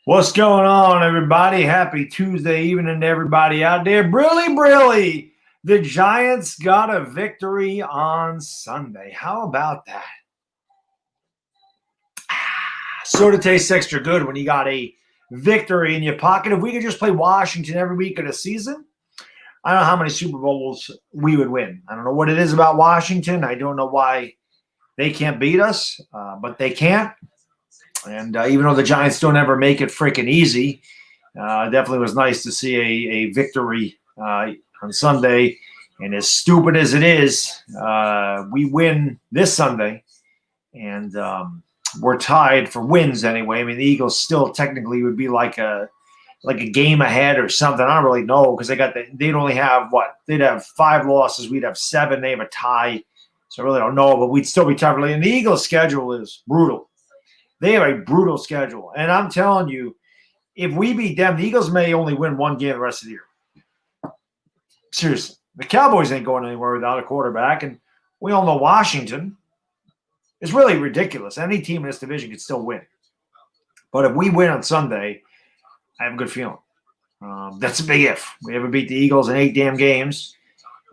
What's going on, everybody? Happy Tuesday evening to everybody out there. Brilly. The Giants got a victory on Sunday. How about that? Sort of tastes extra good when you got a victory in your pocket. If we could just play Washington every week of the season, I don't know how many Super Bowls we would win. I don't know what it is about Washington. I don't know why they can't beat us, but they can't. And even though the Giants don't ever make it freaking easy, definitely was nice to see a victory on Sunday. And as stupid as it is, we win this Sunday, and we're tied for wins anyway. I mean, the Eagles still technically would be like a game ahead or something. I don't really know because they'd only have what? They'd have 5 losses. We'd have 7. They have a tie. So I really don't know, but we'd still be tied. And the Eagles' schedule is brutal. They have a brutal schedule. And I'm telling you, if we beat them, the Eagles may only win 1 game the rest of the year. Seriously. The Cowboys ain't going anywhere without a quarterback. And we all know Washington is really ridiculous. Any team in this division could still win. But if we win on Sunday, I have a good feeling. That's a big if. We haven't beat the Eagles in 8 damn games.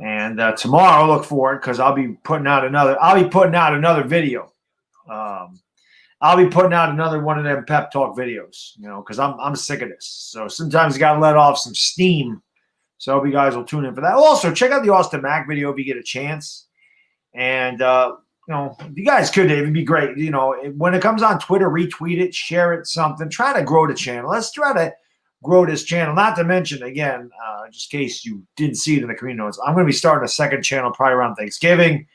And tomorrow, look for it because I'll be putting out another video. I'll be putting out another one of them pep talk videos, because I'm sick of this. So sometimes you got to let off some steam. So I hope you guys will tune in for that. Also, check out the Austin Mack video if you get a chance. And, if you guys could, it'd be great. When it comes on Twitter, retweet it, share it, something. Try to grow the channel. Let's try to grow this channel. Not to mention, again, just in case you didn't see it in the community notes, I'm going to be starting a second channel probably around Thanksgiving.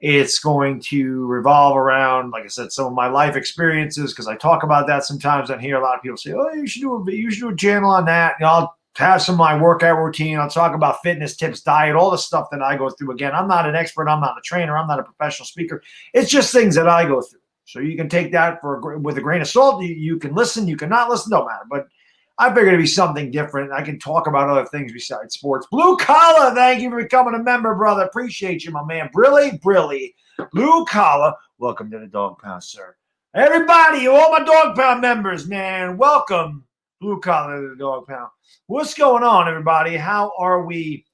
It's going to revolve around, like I said, some of my life experiences because I talk about that sometimes on here. A lot of people say, "Oh, you should do a channel on that." I'll have some of my workout routine. I'll talk about fitness tips, diet, all the stuff that I go through. Again, I'm not an expert. I'm not a trainer. I'm not a professional speaker. It's just things that I go through. So you can take that with a grain of salt. You can listen. You can not listen. Don't matter. But I figured it'd be something different. I can talk about other things besides sports. Blue Collar, thank you for becoming a member, brother. Appreciate you, my man. Brilly. Blue Collar, welcome to the Dog Pound, sir. Everybody, all my Dog Pound members, man, welcome, Blue Collar, to the Dog Pound. What's going on, everybody? How are we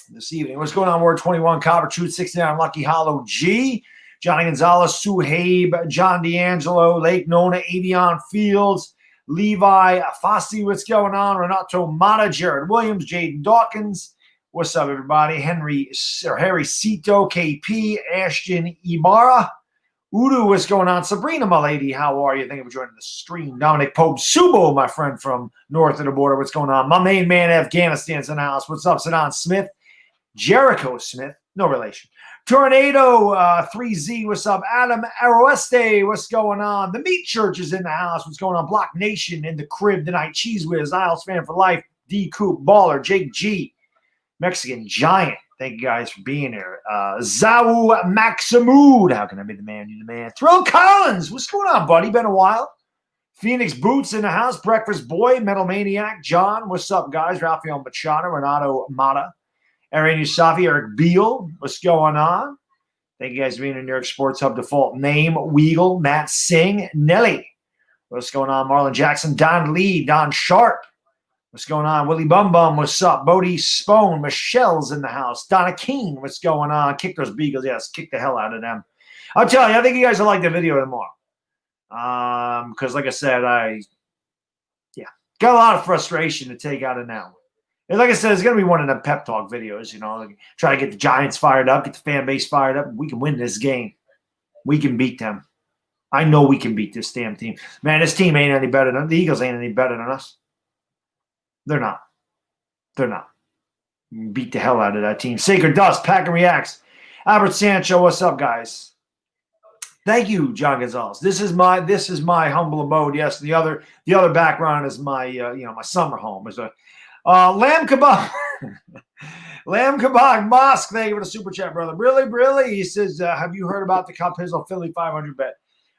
this evening? What's going on? Word 21, Copper Truth, 69, Lucky Hollow G, Johnny Gonzalez, Suhaib, John D'Angelo, Lake Nona, Avion Fields, Levi Fossey, what's going on? Renato Mata, Jared Williams, Jaden Dawkins. What's up, everybody? Harry Cito, KP, Ashton Ibarra, Udu, what's going on? Sabrina, my lady, how are you? Thank you for joining the stream. Dominic Pope, Subo, my friend from north of the border, what's going on? My main man, Afghanistan's in the house. What's up, Saddam Smith? Jericho Smith, no relation. Tornado 3Z, what's up? Adam Aroeste, what's going on? The Meat Church is in the house. What's going on? Block Nation in the crib tonight. Cheese Whiz, Isles fan for life. D Coop, Baller, Jake G, Mexican Giant. Thank you guys for being here. Zawu Maximud, how can I be the man? You the man. Thrill Collins, what's going on, buddy? Been a while. Phoenix Boots in the house. Breakfast Boy, Metal Maniac, John, what's up, guys? Rafael Machado, Renato Mata. Aaron Yusafi, Eric Beal, what's going on? Thank you guys for being in New York Sports Hub default name. Weagle, Matt Singh, Nelly. What's going on? Marlon Jackson, Don Lee, Don Sharp. What's going on? Willie Bum Bum, what's up? Bodie Spone, Michelle's in the house. Donna King, what's going on? Kick those Beagles. Yes, kick the hell out of them. I'll tell you, I think you guys will like the video tomorrow. Because like I said, got a lot of frustration to take out of now. And like I said, it's going to be one of the pep talk videos, try to get the Giants fired up, get the fan base fired up. We can win this game. We can beat them. I know we can beat this damn team. Man, this team ain't any better than the Eagles ain't any better than us. They're not. Beat the hell out of that team. Sacred Dust, Packer Reacts. Albert Sancho, what's up, guys? Thank you, John Gonzalez. This is my humble abode. Yes, the other background is my my summer home. Is a Lamb Kebab. Lamb Kebab Mosque. Thank you for the super chat, brother. Really. He says, have you heard about the Cop Hizzle Philly 500 bet?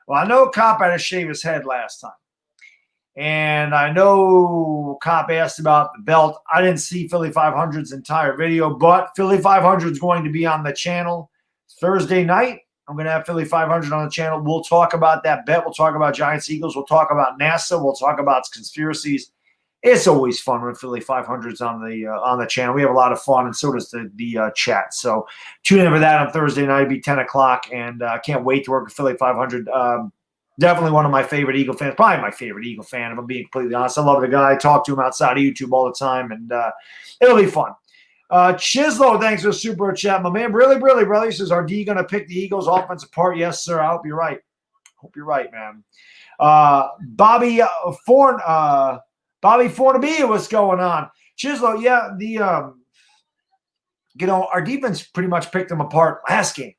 Well, I know Cop had to shave his head last time. And I know Cop asked about the belt. I didn't see Philly 500's entire video, but Philly 500 is going to be on the channel Thursday night. I'm going to have Philly 500 on the channel. We'll talk about that bet. We'll talk about Giants Eagles. We'll talk about NASA. We'll talk about conspiracies. It's always fun when Philly 500's on the channel. We have a lot of fun, and so does the chat. So tune in for that on Thursday night. It'll be 10 o'clock, and I can't wait to work with Philly 500. Definitely one of my favorite Eagle fans. Probably my favorite Eagle fan, if I'm being completely honest. I love the guy. I talk to him outside of YouTube all the time, and it'll be fun. Chislo, thanks for the super chat. My man, really, brother, he says, are D going to pick the Eagles offense apart? Yes, sir. I hope you're right. Hope you're right, man. Bobby Fornabia, what's going on? Chislo, yeah, our defense pretty much picked them apart last game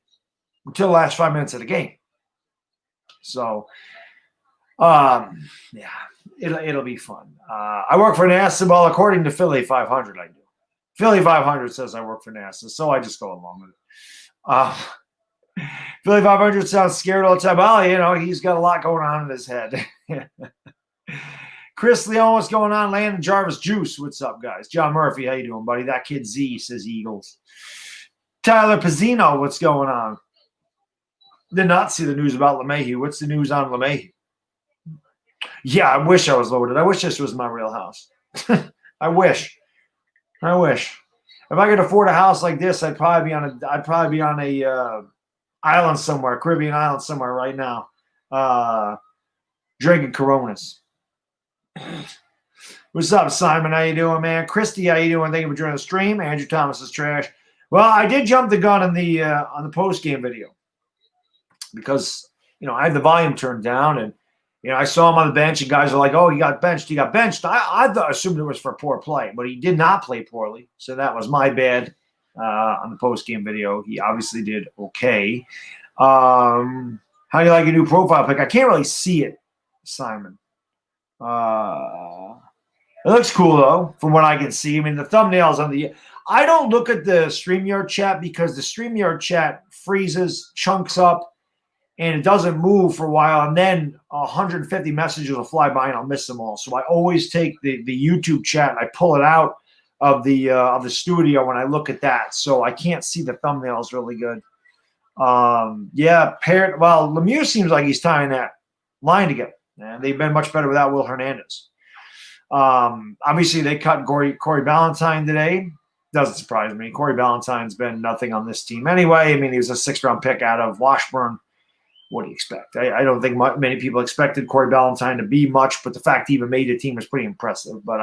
until the last 5 minutes of the game. So, yeah, it'll be fun. I work for NASA. Well, according to Philly 500, I do. Philly 500 says I work for NASA, so I just go along with it. Philly 500 sounds scared all the time. Well, he's got a lot going on in his head. Chris Leon, what's going on? Landon Jarvis Juice, what's up, guys? John Murphy, how you doing, buddy? That kid Z says Eagles. Tyler Pizzino, what's going on? Did not see the news about LeMahieu. What's the news on LeMahieu? Yeah, I wish I was loaded. I wish this was my real house. I wish. If I could afford a house like this, I'd probably be on a island somewhere, Caribbean island somewhere right now, drinking Coronas. What's up, Simon? How you doing, man? Christy, how you doing? Thank you for joining the stream. Andrew Thomas is trash. Well, I did jump the gun on the post game video because I had the volume turned down, and I saw him on the bench, and guys are like, "Oh, he got benched. He got benched." I assumed it was for poor play, but he did not play poorly, so that was my bad on the post game video. He obviously did okay. How do you like a new profile pic? I can't really see it, Simon. It looks cool though, from what I can see. I mean, the thumbnails on the. I don't look at the StreamYard chat because the StreamYard chat freezes, chunks up, and it doesn't move for a while, and then 150 messages will fly by, and I'll miss them all. So I always take the YouTube chat and I pull it out of the studio when I look at that, so I can't see the thumbnails really good. Yeah, well, Lemieux seems like he's tying that line together, and they've been much better without Will Hernandez. Obviously, they cut Corey Ballantyne today. Doesn't surprise me. Corey Ballantyne's been nothing on this team anyway. I mean, he was a 6th-round pick out of Washburn. What do you expect? I don't think many people expected Corey Ballantyne to be much, but the fact he even made the team was pretty impressive. But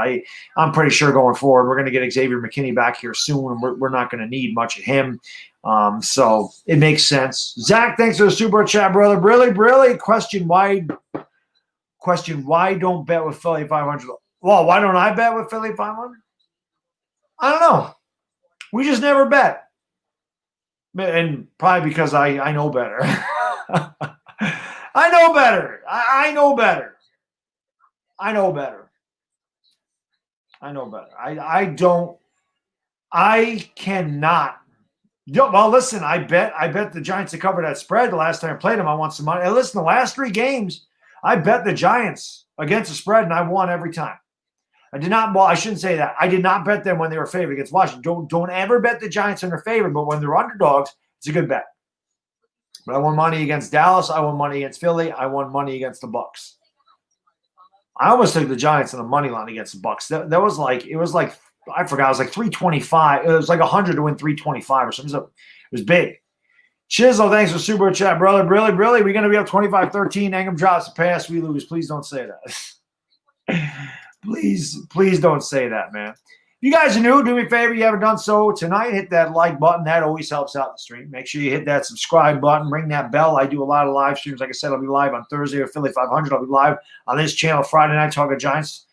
I'm pretty sure going forward, we're going to get Xavier McKinney back here soon, and we're not going to need much of him. So it makes sense. Zach, thanks for the super chat, brother. Really, question why don't bet with Philly 500? Well, why don't I bet with Philly 500? I don't know. We just never bet. And probably because I know better. I know better. I know better. I know better. I know better. I cannot. Well, listen, I bet the Giants to cover that spread the last time I played them. I won some money. And listen, the last 3 games, I bet the Giants against the spread, and I won every time. I did not. Well, I shouldn't say that. I did not bet them when they were favored against Washington. Don't ever bet the Giants when they're favored, but when they're underdogs, it's a good bet. But I won money against Dallas. I won money against Philly. I won money against the Bucks. I almost took the Giants on the money line against the Bucks. That was like I forgot. It was like 325. It was like 100 to win 325 or something. It was big. Chisel, thanks for super chat, brother. Really, we're going to be up 25-13. Ingham drops the pass. We lose. Please don't say that. Please don't say that, man. If you guys are new, do me a favor. You haven't done so tonight, hit that like button. That always helps out the stream. Make sure you hit that subscribe button. Ring that bell. I do a lot of live streams. Like I said, I'll be live on Thursday with Philly 500. I'll be live on this channel Friday night talking Giants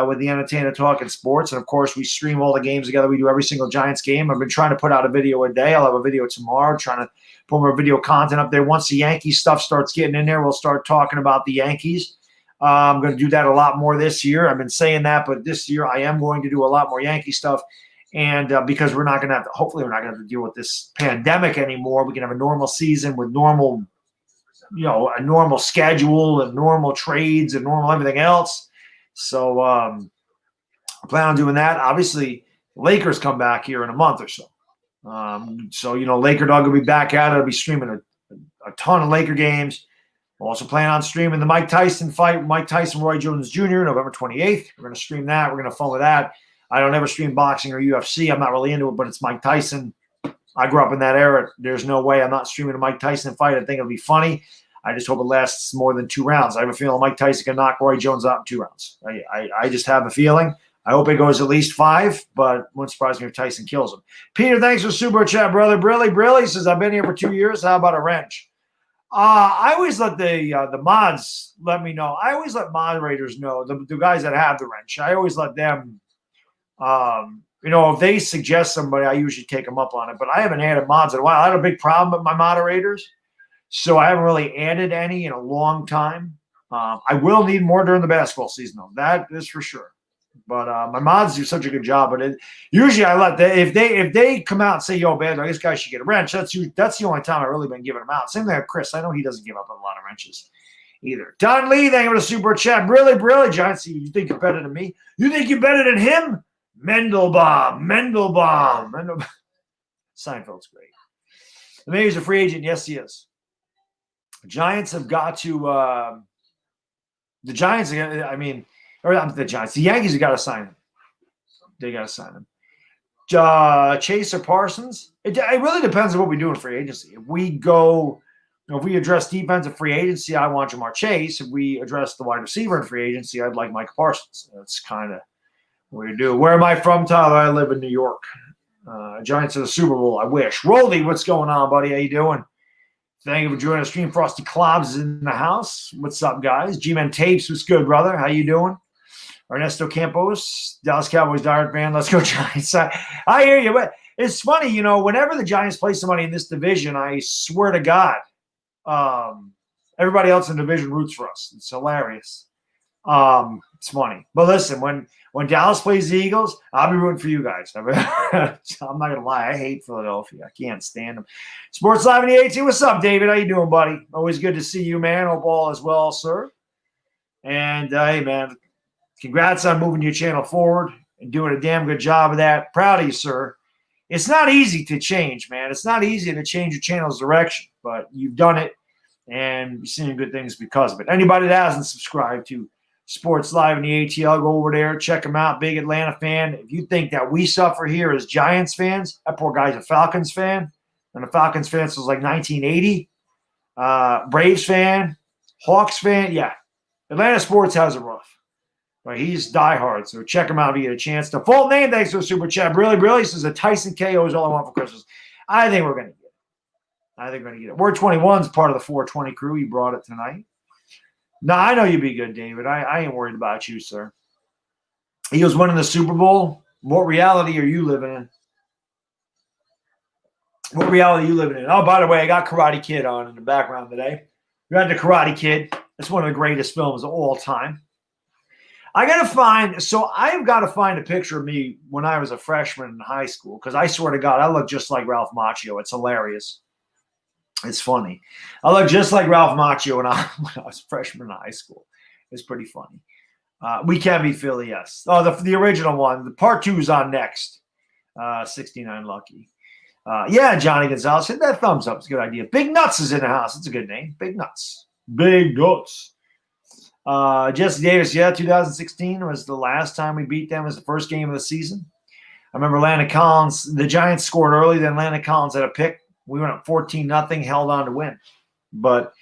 with the Entertainer Talking Sports. And, of course, we stream all the games together. We do every single Giants game. I've been trying to put out a video a day. I'll have a video tomorrow, trying to put more video content up there. Once the Yankees stuff starts getting in there, we'll start talking about the Yankees. I'm going to do that a lot more this year. I've been saying that, but this year I am going to do a lot more Yankee stuff. And because we're not going to have to, hopefully we're not going to have to deal with this pandemic anymore. We can have a normal season with normal, a normal schedule and normal trades and normal everything else. So I plan on doing that. Obviously, Lakers come back here in a month or so. So, Laker Dog will be back at it. I'll be streaming a ton of Laker games. We're also planning on streaming the Mike Tyson fight, Mike Tyson, Roy Jones Jr., November 28th. We're going to stream that. We're going to fun with that. I don't ever stream boxing or UFC. I'm not really into it, but it's Mike Tyson. I grew up in that era. There's no way I'm not streaming a Mike Tyson fight. I think it'll be funny. I just hope it lasts more than 2 rounds. I have a feeling Mike Tyson can knock Roy Jones out in 2 rounds. I just have a feeling. I hope it goes at least 5, but wouldn't surprise me if Tyson kills him. Peter, thanks for super chat, brother. Brilly says, I've been here for 2 years. How about a wrench? I always let the mods let me know. I always let moderators know, the guys that have the wrench. I always let them, if they suggest somebody, I usually take them up on it. But I haven't added mods in a while. I had a big problem with my moderators, so I haven't really added any in a long time. I will need more during the basketball season, though. That is for sure. But my mods do such a good job. But usually I let if they come out and say, "Yo, Baddog, this guy should get a wrench," that's the only time I've really been giving them out. Same thing with Chris. I know he doesn't give up on a lot of wrenches either. Don Lee, thank you for the super chat. Brilly, Giants. You think you're better than me? You think you're better than him? Mendelbaum. Seinfeld's great. The mayor's a free agent. Yes, he is. The Giants have got to. The Giants. Or not the Giants. The Yankees have got to sign him. They got to sign him. Chase or Parsons. It really depends on what we do in free agency. If we address defensive free agency, I want Jamar Chase. If we address the wide receiver in free agency, I'd like Micah Parsons. That's kind of what we do. Where am I from, Tyler? I live in New York. Giants in the Super Bowl. I wish. Roldy, what's going on, buddy? How you doing? Thank you for joining the stream. Frosty Clobbs is in the house. What's up, guys? G-Man Tapes, what's good, brother? How you doing? Ernesto Campos, Dallas Cowboys diehard fan. Let's go, Giants. I hear you. But it's funny, whenever the Giants play somebody in this division, I swear to God, everybody else in the division roots for us. It's hilarious. It's funny. But listen, when Dallas plays the Eagles, I'll be rooting for you guys. I'm not going to lie. I hate Philadelphia. I can't stand them. Sports Live in the 18. What's up, David? How you doing, buddy? Always good to see you, man. Hope all is well, sir. And, hey, man, congrats on moving your channel forward and doing a damn good job of that. Proud of you, sir. It's not easy to change, man. It's not easy to change your channel's direction, but you've done it, and you're seeing good things because of it. Anybody that hasn't subscribed to Sports Live in the ATL, go over there, check them out. Big Atlanta fan. If you think that we suffer here as Giants fans, that poor guy's a Falcons fan, and a Falcons fan since like 1980. Braves fan, Hawks fan. Yeah, Atlanta sports has it rough. But he's diehard, so check him out if you get a chance. The full name, thanks for the super chat. Really says a Tyson KO is all I want for Christmas. I think we're going to get it. Word 21's part of the 420 crew. He brought it tonight. No, I know you'd be good, David. I ain't worried about you, sir. Eagles winning the Super Bowl. What reality are you living in? What reality are you living in? Oh, by the way, I got Karate Kid on in the background today. We got the Karate Kid. It's one of the greatest films of all time. I've got to find a picture of me when I was a freshman in high school, because I swear to God, I look just like Ralph Macchio. It's hilarious. It's funny. I look just like Ralph Macchio when I was a freshman in high school. It's pretty funny. We Can Be Philly, yes. Oh, the original one. The part 2 is on next. 69 Lucky. Yeah, Johnny Gonzalez. Hit that thumbs up. It's a good idea. Big Nuts is in the house. It's a good name. Big Nuts. Big Nuts. Jesse Davis, 2016 was the last time we beat them. It was the first game of the season. I remember Landon Collins. The Giants scored early. Then Landon Collins had a pick. We went up 14-0, held on to win. But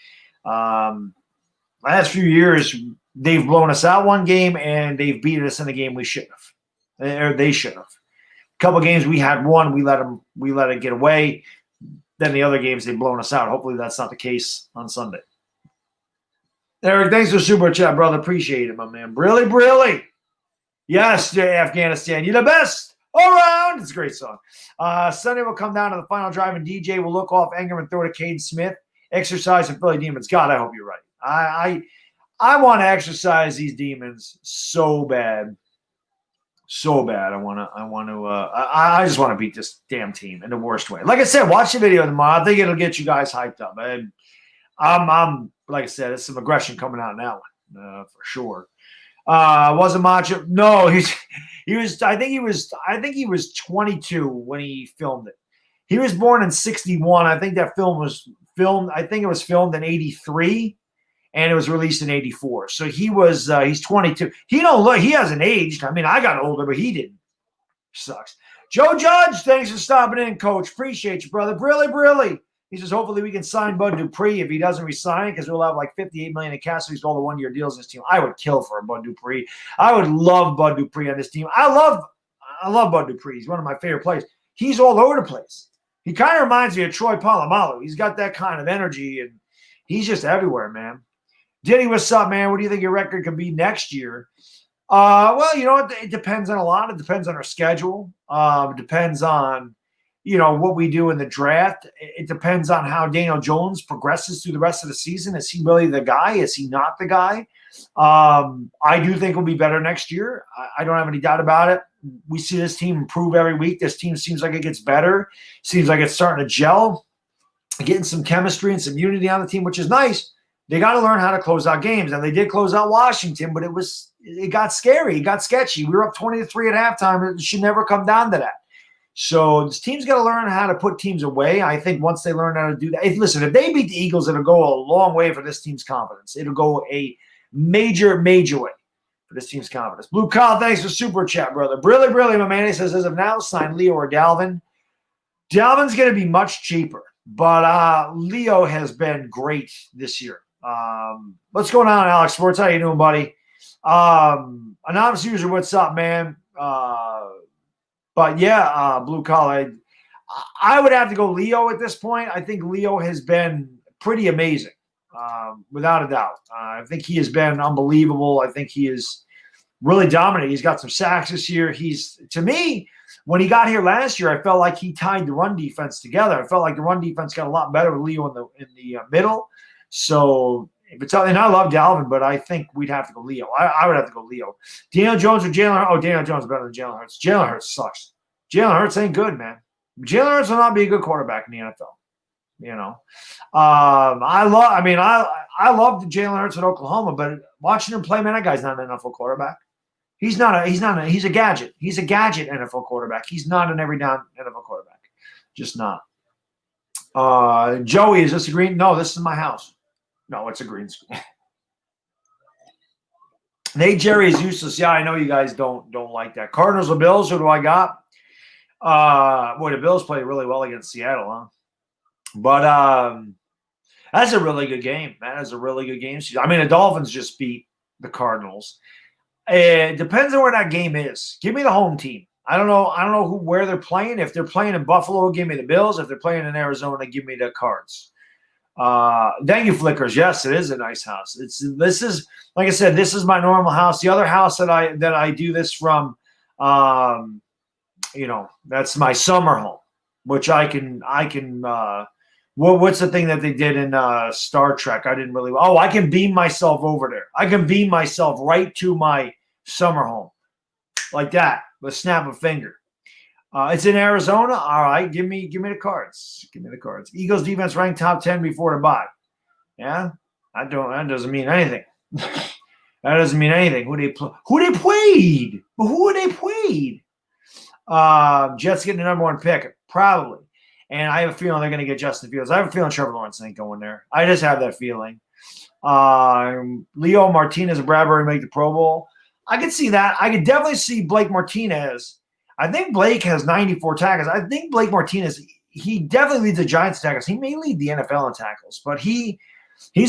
last few years, they've blown us out one game, and they've beaten us in the game we shouldn't have. Or they should have. A couple games we had won, we let it get away. Then the other games, they've blown us out. Hopefully that's not the case on Sunday. Eric, thanks for super chat, brother. Appreciate it, my man. Brilly. Yes, Afghanistan. You're the best all around. It's a great song. Sunday will come down to the final drive, and DJ will look off Ingram and throw to Caden Smith. Exercise and Philly Demons. God, I hope you're right. I want to exercise these demons so bad. So bad. I just want to beat this damn team in the worst way. Like I said, watch the video tomorrow. I think it'll get you guys hyped up. I'm like I said, there's some aggression coming out in that one, for sure. Wasn't Macho? No, he was. I think he was 22 when he filmed it. He was born in '61. I think that film was filmed. I think it was filmed in '83, and it was released in '84. So he's 22. He hasn't aged. I mean, I got older, but he didn't. Sucks. Joe Judge, thanks for stopping in, Coach. Appreciate you, brother. Brilly. He says, hopefully we can sign Bud Dupree if he doesn't resign, because we'll have like $58 million in cash. So he's all the one-year deals in this team. I would kill for a Bud Dupree. I would love Bud Dupree on this team. I love Bud Dupree. He's one of my favorite players. He's all over the place. He kind of reminds me of Troy Polamalu. He's got that kind of energy, and he's just everywhere, man. Diddy, what's up, man? What do you think your record could be next year? Well, you know what? It depends on a lot. It depends on our schedule. It depends on, what we do in the draft. It depends on how Daniel Jones progresses through the rest of the season. Is he really the guy? Is he not the guy? I do think we'll be better next year. I don't have any doubt about it. We see this team improve every week. This team seems like it gets better. Seems like it's starting to gel, getting some chemistry and some unity on the team, which is nice. They got to learn how to close out games. And they did close out Washington, but it got scary. It got sketchy. We were up 20-3 at halftime. It should never come down to that. So this team's got to learn how to put teams away. I think once they learn how to do that, listen, if they beat the Eagles, it'll go a long way for this team's confidence. It'll go a major way for this team's confidence. Blue Kyle, thanks for super chat, brother. Brilly, my man. He says, as of now, sign Leo or Dalvin. Dalvin's going to be much cheaper, but Leo has been great this year. What's going on, Alex Sports? How you doing, buddy? Anonymous user, what's up, man? But yeah, Blue Collar, I would have to go Leo at this point. I think Leo has been pretty amazing, without a doubt. I think he has been unbelievable. I think he is really dominant. He's got some sacks this year. To me, when he got here last year, I felt like he tied the run defense together. I felt like the run defense got a lot better with Leo in the middle. So if it's and I love Dalvin, but I think we'd have to go Leo. I would have to go Leo. Daniel Jones or Jalen Hurts? Oh, Daniel Jones is better than Jalen Hurts. Jalen Hurts sucks. Jalen Hurts ain't good, man. Jalen Hurts will not be a good quarterback in the NFL. I love Jalen Hurts at Oklahoma, but watching him play, man, that guy's not an NFL quarterback. He's a gadget. He's a gadget NFL quarterback. He's not an every down NFL quarterback. Just not. Joey, is this a green? No, this is my house. No, it's a green screen. Nate Jerry is useless. Yeah, I know you guys don't like that. Cardinals or Bills? Who do I got? Boy, the Bills played really well against Seattle, huh? But that's a really good game. That is a really good game. I mean, the Dolphins just beat the Cardinals. It depends on where that game is. Give me the home team. I don't know where they're playing. If they're playing in Buffalo, give me the Bills. If they're playing in Arizona, give me the Cards. Thank you, Flickers. Yes, it is a nice house. This is like I said, this is my normal house. The other house that I do this from, that's my summer home, which I can what's the thing that they did in Star Trek? I can beam myself over there. I can beam myself right to my summer home like that with a snap of a finger. It's in Arizona. All right, give me the Cards. Give me the Cards. Eagles defense ranked top 10 before the bye. Yeah, that doesn't mean anything. That doesn't mean anything. Who they played? Who they played? Jets getting the number one pick, probably. And I have a feeling they're going to get Justin Fields. I have a feeling Trevor Lawrence ain't going there. I just have that feeling. Leo Martinez and Bradbury make the Pro Bowl. I could see that. I could definitely see Blake Martinez. I think Blake has 94 tackles. I think Blake Martinez, he definitely leads the Giants in tackles. He may lead the NFL in tackles, but he's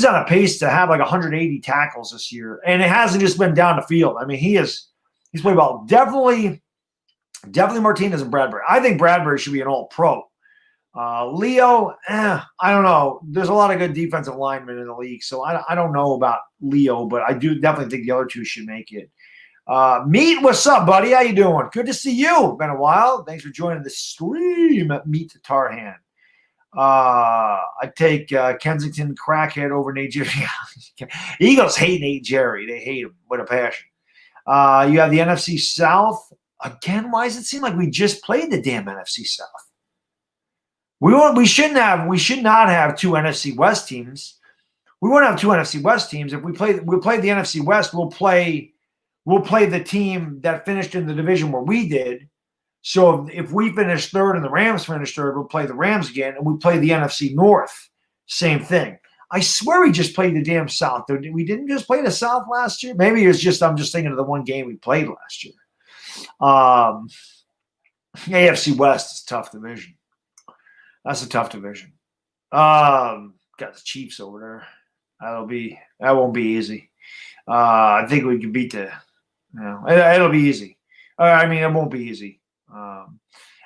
on a pace to have like 180 tackles this year. And it hasn't just been down the field. I mean, he's played well. Definitely Martinez and Bradbury. I think Bradbury should be an all-pro. Leo, I don't know. There's a lot of good defensive linemen in the league, so I don't know about Leo, but I do definitely think the other two should make it. Meat, what's up, buddy? How you doing? Good to see you. Been a while. Thanks for joining the stream. Meet the Tarhan. I take Kensington crackhead over Nate Jerry. Eagles hate Nate Jerry. They hate him with a passion. You have the NFC South. Again, why does it seem like we just played the damn NFC South? We should not have two NFC West teams. We won't have two NFC West teams. If we play the NFC West, we'll play the team that finished in the division where we did. So if we finish third and the Rams finish third, we'll play the Rams again, and we play the NFC North. same thing. I swear we just played the damn South. We didn't just play the South last year. Maybe it's just I'm just thinking of the one game we played last year. AFC West is a tough division. That's a tough division. Got the Chiefs over there. That won't be easy. I think we can beat it'll be easy. I mean, it won't be easy.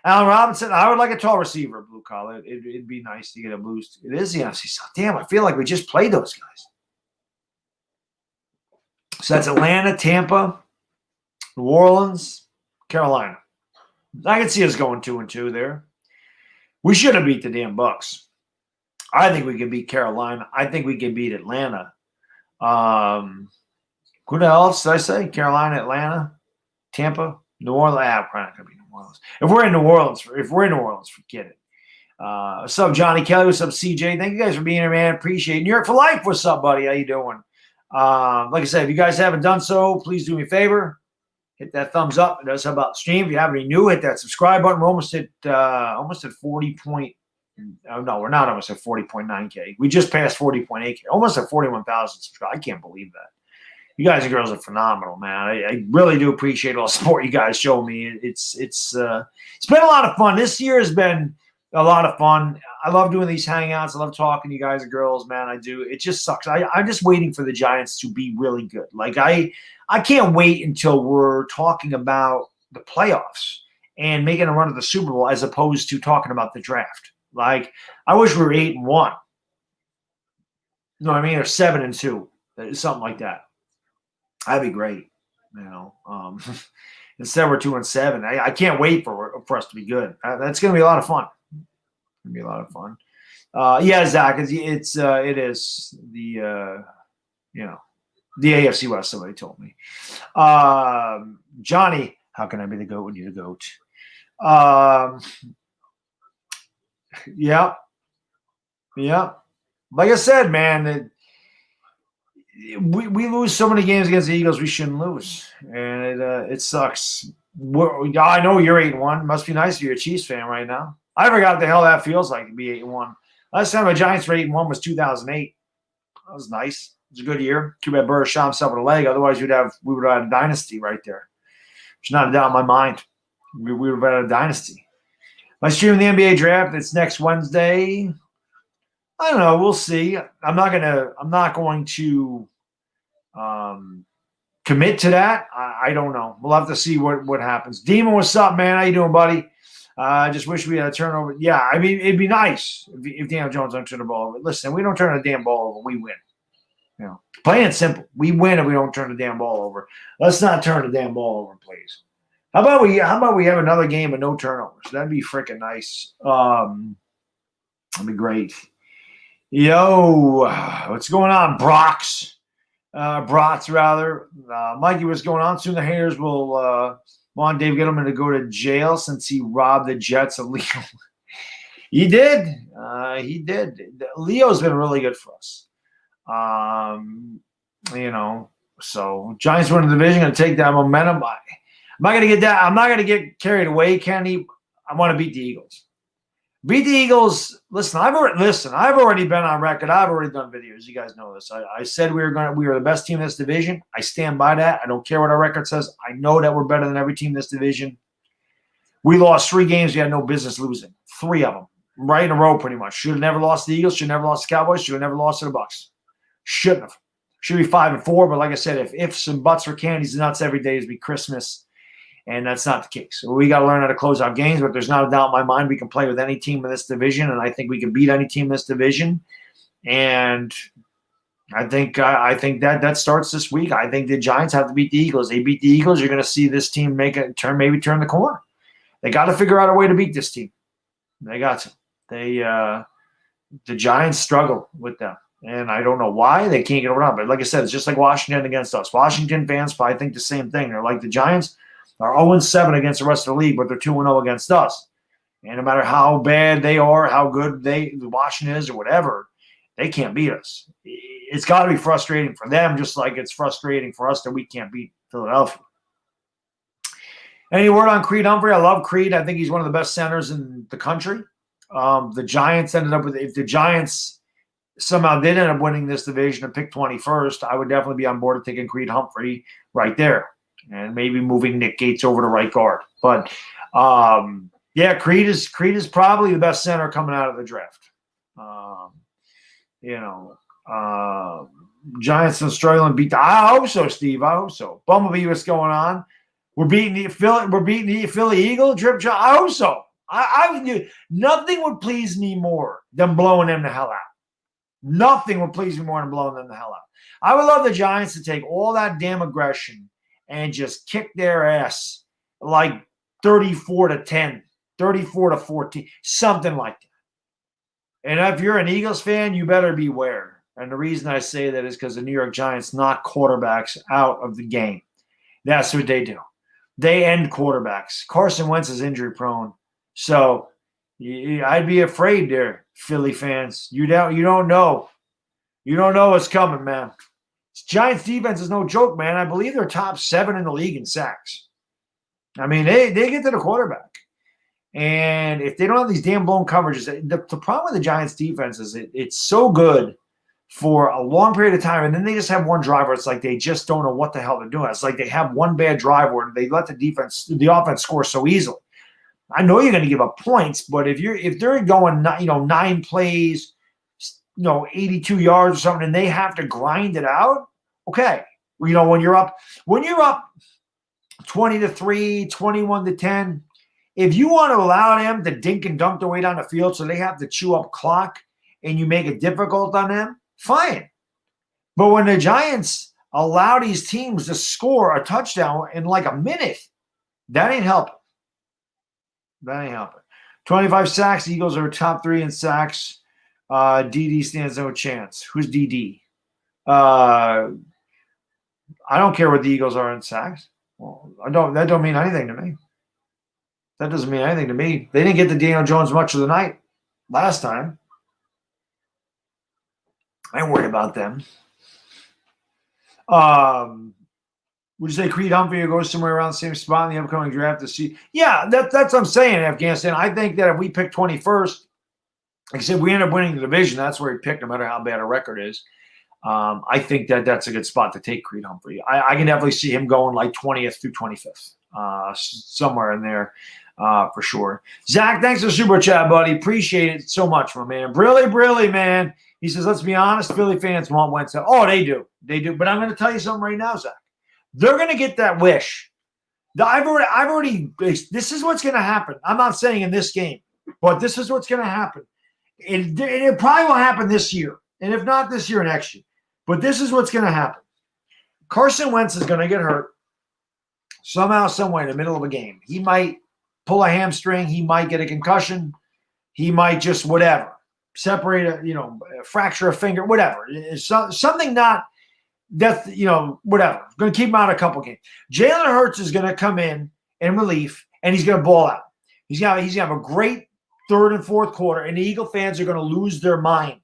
Allen Robinson, I would like a tall receiver, blue collar. It'd be nice to get a boost. It is the NFC South. Damn, I feel like we just played those guys. So that's Atlanta, Tampa, New Orleans, Carolina. I can see us going 2-2 there. We should have beat the damn Bucks. I think we can beat Carolina. I think we can beat Atlanta. Who else did I say? Carolina, Atlanta, Tampa, New Orleans. We're not gonna be New Orleans. If we're in New Orleans, forget it. What's up, Johnny Kelly? What's up, CJ? Thank you guys for being here, man. Appreciate it. New York for life. What's up, buddy? How you doing? Like I said, if you guys haven't done so, please do me a favor. Hit that thumbs up. It does help out the stream. If you have any new, hit that subscribe button. We're almost at 40 point. No, we're not almost at 40.9K. We just passed 40.8K. Almost at 41,000 subscribers. I can't believe that. You guys and girls are phenomenal, man. I really do appreciate all the support you guys show me. It's been a lot of fun. This year has been a lot of fun. I love doing these hangouts. I love talking to you guys and girls, man. I do. It just sucks. I'm just waiting for the Giants to be really good. Like I can't wait until we're talking about the playoffs and making a run at the Super Bowl as opposed to talking about the draft. Like I wish we were 8-1. You know what I mean? Or 7-2, something like that. That'd be great, you know. Instead, we're 2-7. I can't wait for us to be good. That's going to be a lot of fun. It's going to be a lot of fun. Yeah, Zach, it is the the AFC West. Somebody told me. Johnny, how can I be the goat when you're the goat? Yeah. Like I said, man. We lose so many games against the Eagles we shouldn't lose, and it sucks. I know you're 8-1. Must be nice if you're a Chiefs fan right now. I forgot what the hell that feels like to be 8-1. Last time the Giants were 8-1 was 2008. That was nice. It was a good year. Too bad Burr shot himself in the leg. Otherwise, we would have had a dynasty right there. There's not a doubt in my mind. We would have had a dynasty. My stream of the NBA draft. It's next Wednesday. I don't know. We'll see. I'm not going to commit to that. I don't know. We'll have to see what happens. Demon, what's up, man? How you doing, buddy? I just wish we had a turnover. Yeah, I mean, it'd be nice if Daniel Jones don't turn the ball over. Listen, we don't turn the damn ball over, we win. You know, plain and simple. We win if we don't turn the damn ball over. Let's not turn the damn ball over, please. How about we have another game with no turnovers? That'd be freaking nice. That'd be great. Yo, what's going on, Brats, rather. Mikey, what's going on? Soon the haters will want Dave Gettleman to go to jail since he robbed the Jets of Leo. He did. He did. Leo's been really good for us. So Giants win the division, going to take that momentum. I'm not going to get that. I'm not going to get carried away, Kenny. I want to beat the Eagles. Beat the Eagles. Listen, I've already been on record. I've already done videos. You guys know this. I said we were the best team in this division. I stand by that. I don't care what our record says. I know that we're better than every team in this division. We lost 3 games we had no business losing. 3 of them. Right in a row, pretty much. Should have never lost to the Eagles. Should have never lost to the Cowboys. Should have never lost to the Bucks. Shouldn't have. Should be 5-4. But like I said, if ifs and buts for candies and nuts every day is be Christmas. And that's not the case. So we got to learn how to close out games, but there's not a doubt in my mind we can play with any team in this division, and I think we can beat any team in this division. And I think that starts this week. I think the Giants have to beat the Eagles. They beat the Eagles, you're going to see this team turn the corner. They got to figure out a way to beat this team. They got to. The Giants struggle with them, and I don't know why they can't get over it. But like I said, it's just like Washington against us. Washington fans probably think the same thing. They're like the Giants are 0-7 against the rest of the league, but they're 2-0 against us. And no matter how bad they are, how good Washington is or whatever, they can't beat us. It's got to be frustrating for them, just like it's frustrating for us that we can't beat Philadelphia. Any word on Creed Humphrey? I love Creed. I think he's one of the best centers in the country. The Giants ended up with – if the Giants somehow did end up winning this division and pick 21st, I would definitely be on board with taking Creed Humphrey right there and maybe moving Nick Gates over to right guard. But yeah, Creed is probably the best center coming out of the draft. Giants and struggling beat. I hope so, Steve. I hope so. Bumblebee, what's going on? We're beating the Philly Eagle. Drip job. I hope so. Nothing would please me more than blowing them the hell out. Nothing would please me more than blowing them the hell out. I would love the Giants to take all that damn aggression and just kick their ass like 34-10, 34-14, something like that. And if you're an Eagles fan, you better beware. And the reason I say that is because the New York Giants knock quarterbacks out of the game. That's what they do. They end quarterbacks. Carson Wentz is injury prone. So I'd be afraid there, Philly fans. You don't know. You don't know what's coming, man. Giants defense is no joke, man. I believe they're top 7 in the league in sacks. I mean, they get to the quarterback. And if they don't have these damn blown coverages, the problem with the Giants defense is it's so good for a long period of time, and then they just have one drive where it's like they just don't know what the hell they're doing. It's like they have one bad drive where they let the offense score so easily. I know you're going to give up points, but if they're going 9 plays, 82 yards or something, and they have to grind it out, okay. When you're up 20-3, 21-10, if you want to allow them to dink and dunk their way down the field so they have to chew up clock and you make it difficult on them, fine. But when the Giants allow these teams to score a touchdown in like a minute, that ain't helping. 25 sacks. The Eagles are top 3 in sacks. DD stands no chance. Who's DD? I don't care what the Eagles are in sacks. Well, that don't mean anything to me. That doesn't mean anything to me. They didn't get to Daniel Jones much of the night last time. I ain't worried about them. Would you say Creed Humphrey goes somewhere around the same spot in the upcoming draft to see? Yeah, that's what I'm saying, Afghanistan. I think that if we pick 21st, like I said, we end up winning the division. That's where he picked, no matter how bad our record is. I think that's a good spot to take Creed Humphrey. I can definitely see him going like 20th through 25th, somewhere in there for sure. Zach, thanks for the super chat, buddy. Appreciate it so much, my man. Brilly, man. He says, let's be honest, Philly fans want Wentz. Oh, they do. They do. But I'm going to tell you something right now, Zach. They're going to get that wish. I've already. This is what's going to happen. I'm not saying in this game, but this is what's going to happen. It probably will happen this year. And if not this year, next year. But this is what's going to happen. Carson Wentz is going to get hurt somehow, somewhere in the middle of a game. He might pull a hamstring. He might get a concussion. He might just whatever. Separate fracture a finger, whatever. Something not that, whatever. Going to keep him out a couple games. Jalen Hurts is going to come in relief, and he's going to ball out. He's going to have a great third and fourth quarter, and the Eagle fans are going to lose their mind.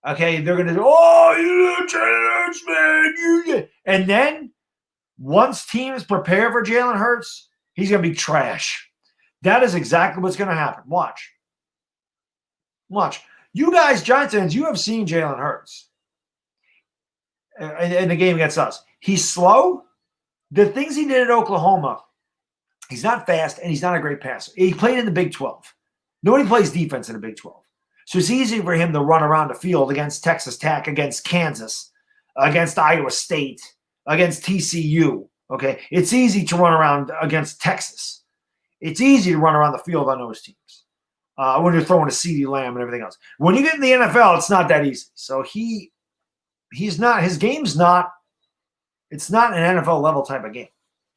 Okay, they're going to do, Jalen Hurts, man. And then once teams prepare for Jalen Hurts, he's going to be trash. That is exactly what's going to happen. Watch. You guys, Giants fans, you have seen Jalen Hurts in the game against us. He's slow. The things he did at Oklahoma, he's not fast, and he's not a great passer. He played in the Big 12. Nobody plays defense in the Big 12. So it's easy for him to run around the field against Texas Tech, against Kansas, against Iowa State, against TCU. Okay, it's easy to run around against Texas. It's easy to run around the field on those teams when you're throwing a CeeDee Lamb and everything else. When you get in the NFL, it's not that easy. So he's not. His game's not. It's not an NFL level type of game.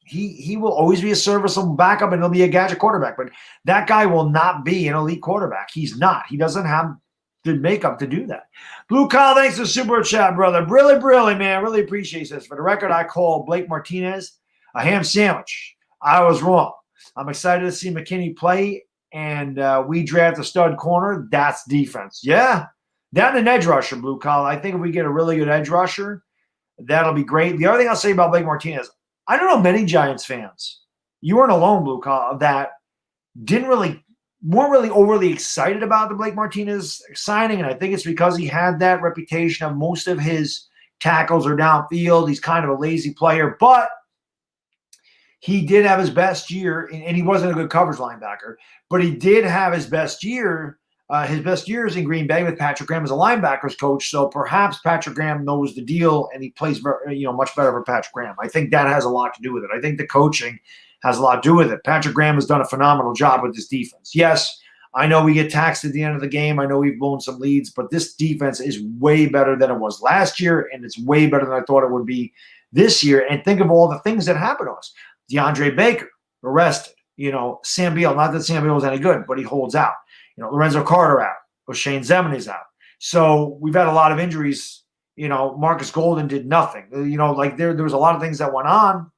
He will always be a serviceable backup, and he'll be a gadget quarterback. But that guy will not be an elite quarterback. He's not. He doesn't have the makeup to do that. Blue Kyle, thanks for the super chat, brother. Brilly, man. Really appreciate this. For the record, I call Blake Martinez a ham sandwich. I was wrong. I'm excited to see McKinney play, and we draft a stud corner. That's defense. Yeah. That and an edge rusher, Blue Kyle. I think if we get a really good edge rusher, that'll be great. The other thing I'll say about Blake Martinez, I don't know many Giants fans. You weren't alone, Blue Collar, that didn't really weren't really overly excited about the Blake Martinez signing, and I think it's because he had that reputation of most of his tackles are downfield. He's kind of a lazy player, but he did have his best year, and he wasn't a good coverage linebacker, but he did have his best year. His best years in Green Bay with Patrick Graham as a linebackers coach. So perhaps Patrick Graham knows the deal, and he plays much better for Patrick Graham. I think that has a lot to do with it. I think the coaching has a lot to do with it. Patrick Graham has done a phenomenal job with this defense. Yes, I know we get taxed at the end of the game. I know we've blown some leads, but this defense is way better than it was last year, and it's way better than I thought it would be this year. And think of all the things that happened to us. DeAndre Baker arrested. Sam Beal. Not that Sam Beal was any good, but he holds out. Lorenzo Carter out. O'Shane Zemini's out. So we've had a lot of injuries. Marcus Golden did nothing. There was a lot of things that went on.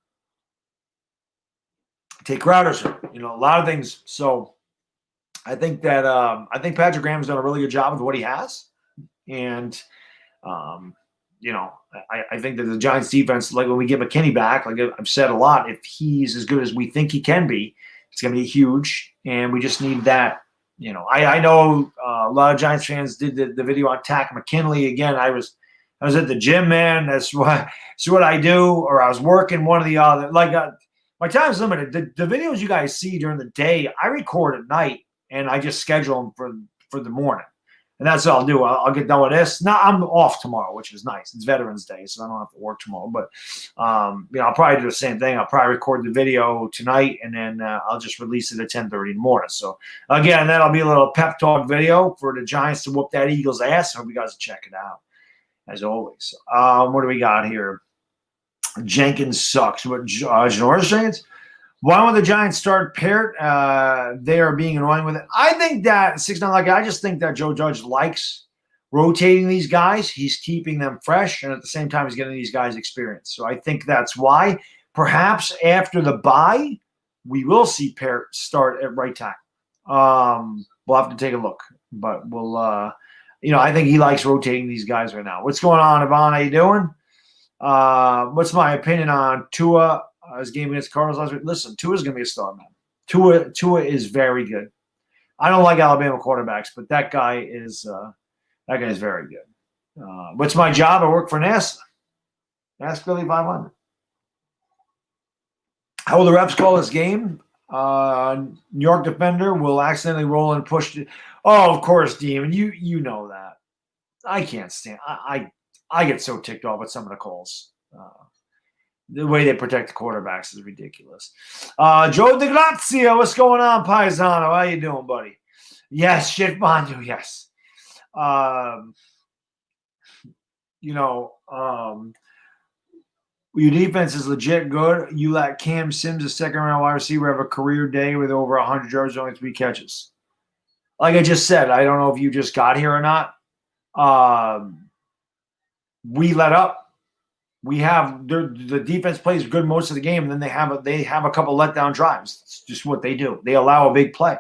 Tate Crowder's hurt. A lot of things. So I think that Patrick Graham's done a really good job with what he has. And I think that the Giants defense, like when we get McKinney back, like I've said a lot, if he's as good as we think he can be, it's going to be huge. And we just need that. I know a lot of Giants fans did the video on Tack McKinley. Again, I was at the gym, man. That's what I do. Or I was working, one or the other. My time's limited. The videos you guys see during the day, I record at night, and I just schedule them for the morning. And that's what I'll do. I'll get done with this. Now I'm off tomorrow, which is nice. It's Veterans Day, so I don't have to work tomorrow. But I'll probably do the same thing. I'll probably record the video tonight, and then I'll just release it at 10:30 in the morning. So again, that'll be a little pep talk video for the Giants to whoop that Eagles ass. I hope you guys check it out, as always. What do we got here? Jenkins sucks. What Janoris Jenkins? Why won't the Giants start Parrott? They are being annoying with it. I think that 6'9" I just think that Joe Judge likes rotating these guys. He's keeping them fresh, and at the same time, he's getting these guys experience. So I think that's why. Perhaps after the bye, we will see Parrott start at right tackle. We'll have to take a look, but we'll. I think he likes rotating these guys right now. What's going on, Yvonne? How you doing? What's my opinion on Tua? His game against Cardinals last week. Listen, Tua's going to be a star, man. Tua is very good. I don't like Alabama quarterbacks, but that guy is very good. What's my job? I work for NASA. Ask Billy 500. How will the refs call this game? New York defender will accidentally roll and push it. Oh, of course, Demon. You know that. I can't stand. I get so ticked off with some of the calls. The way they protect the quarterbacks is ridiculous. Joe DeGrazia, what's going on, Paisano? How you doing, buddy? Yes, shit, Bandu, yes. Your defense is legit good. You let Cam Sims, a second-round wide receiver, have a career day with over 100 yards, only 3 catches. Like I just said, I don't know if you just got here or not. We let up. We have the defense plays good most of the game, and then they have a couple letdown drives. It's just what they do. They allow a big play.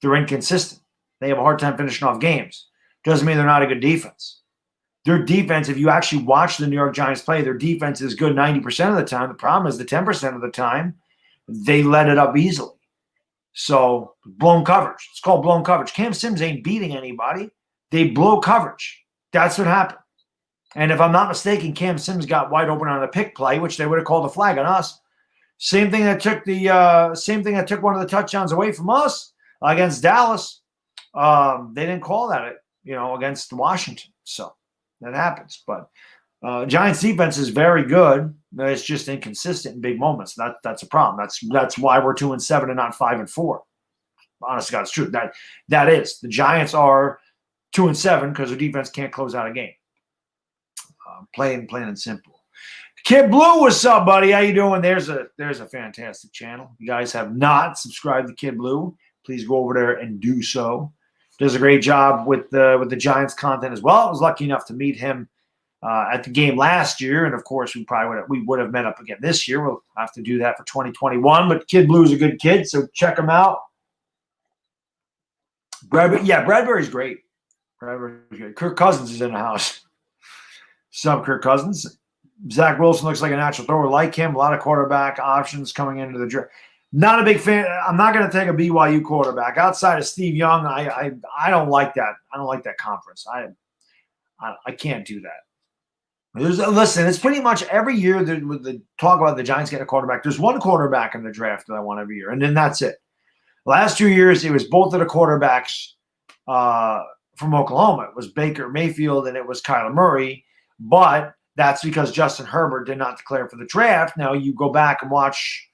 They're inconsistent. They have a hard time finishing off games. Doesn't mean they're not a good defense. Their defense, if you actually watch the New York Giants play, their defense is good 90% of the time. The problem is the 10% of the time, they let it up easily. So blown coverage. It's called blown coverage. Cam Sims ain't beating anybody. They blow coverage. That's what happened. And if I'm not mistaken, Cam Sims got wide open on a pick play, which they would have called a flag on us. Same thing that took one of the touchdowns away from us against Dallas. They didn't call that, against Washington. So that happens. But Giants defense is very good. It's just inconsistent in big moments. That's a problem. That's why we're 2-7 and not 5-4. Honest to God, it's true. That is. The Giants are 2-7 because their defense can't close out a game. Plain and simple. Kid Blue, what's up, buddy? How you doing? There's a fantastic channel. If you guys have not subscribed to Kid Blue, please go over there and do so. Does a great job with the Giants content as well. I was lucky enough to meet him at the game last year, and of course we would have met up again this year. We'll have to do that for 2021. But Kid Blue is a good kid, so check him out. Bradbury's great. Bradbury's great. Kirk Cousins is in the house. Sub Kirk Cousins. Zach Wilson looks like a natural thrower. Like him, a lot of quarterback options coming into the draft. Not a big fan. I'm not going to take a BYU quarterback outside of Steve Young. I don't like that. I don't like that conference. I can't do that. Listen, it's pretty much every year that with the talk about the Giants getting a quarterback. There's one quarterback in the draft that I want every year, and then that's it. Last 2 years, it was both of the quarterbacks from Oklahoma. It was Baker Mayfield and it was Kyler Murray, but that's because Justin Herbert did not declare for the draft. Now you go back and watch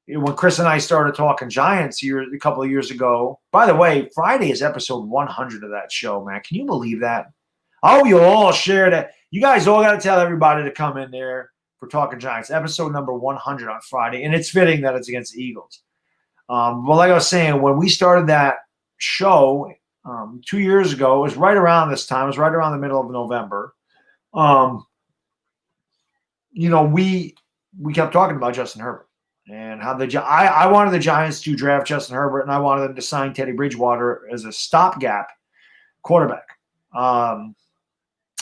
when Chris and I started talking Giants here a couple of years ago. By the way, Friday is episode 100 of that show, man. Can you believe that? Oh, you'll all share that. You guys all got to tell everybody to come in there for Talking Giants. Episode number 100 on Friday, and it's fitting that it's against the Eagles. But like I was saying, when we started that show 2 years ago, it was right around this time. It was right around the middle of November. We kept talking about Justin Herbert and how I wanted the Giants to draft Justin Herbert, and I wanted them to sign Teddy Bridgewater as a stopgap quarterback.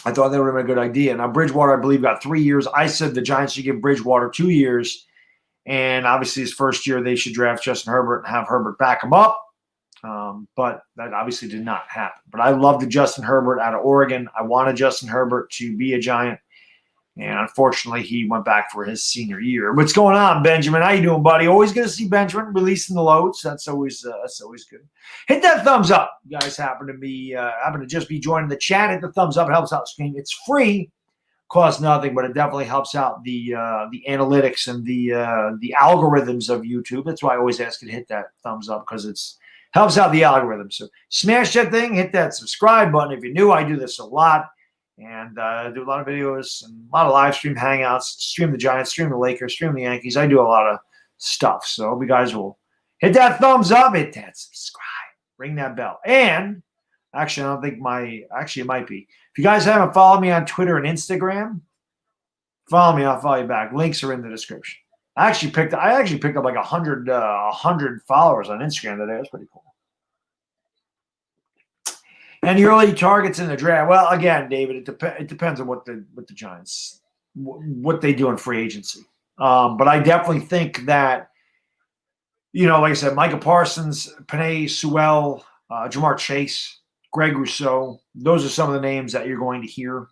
I thought that would have been a good idea. Now, Bridgewater, I believe, got 3 years. I said the Giants should give Bridgewater 2 years. And obviously his first year, they should draft Justin Herbert and have Herbert back him up. But that obviously did not happen. But I love the Justin Herbert out of Oregon. I wanted Justin Herbert to be a Giant. And unfortunately, he went back for his senior year. What's going on, Benjamin? How you doing, buddy? Always good to see Benjamin releasing the loads. That's always good. Hit that thumbs up. You guys happen to just be joining the chat. Hit the thumbs up. It helps out the stream. It's free. Costs nothing, but it definitely helps out the analytics and the algorithms of YouTube. That's why I always ask you to hit that thumbs up, because it's helps out the algorithm. So smash that thing, hit that subscribe button. If you're new, I do this a lot, and do a lot of videos and a lot of live stream hangouts, stream the Giants, stream the Lakers, stream the Yankees. I do a lot of stuff. So I hope you guys will hit that thumbs up, hit that subscribe, ring that bell. And actually, I don't think it might be. If you guys haven't followed me on Twitter and Instagram, follow me. I'll follow you back. Links are in the description. I actually picked up like 100 followers on Instagram today. That's pretty cool. And the early targets in the draft. Well, again, David, it depends on what the Giants what they do in free agency. But I definitely think that, like I said, Micah Parsons, Penei Sewell, Jamar Chase, Greg Rousseau, those are some of the names that you're going to hear.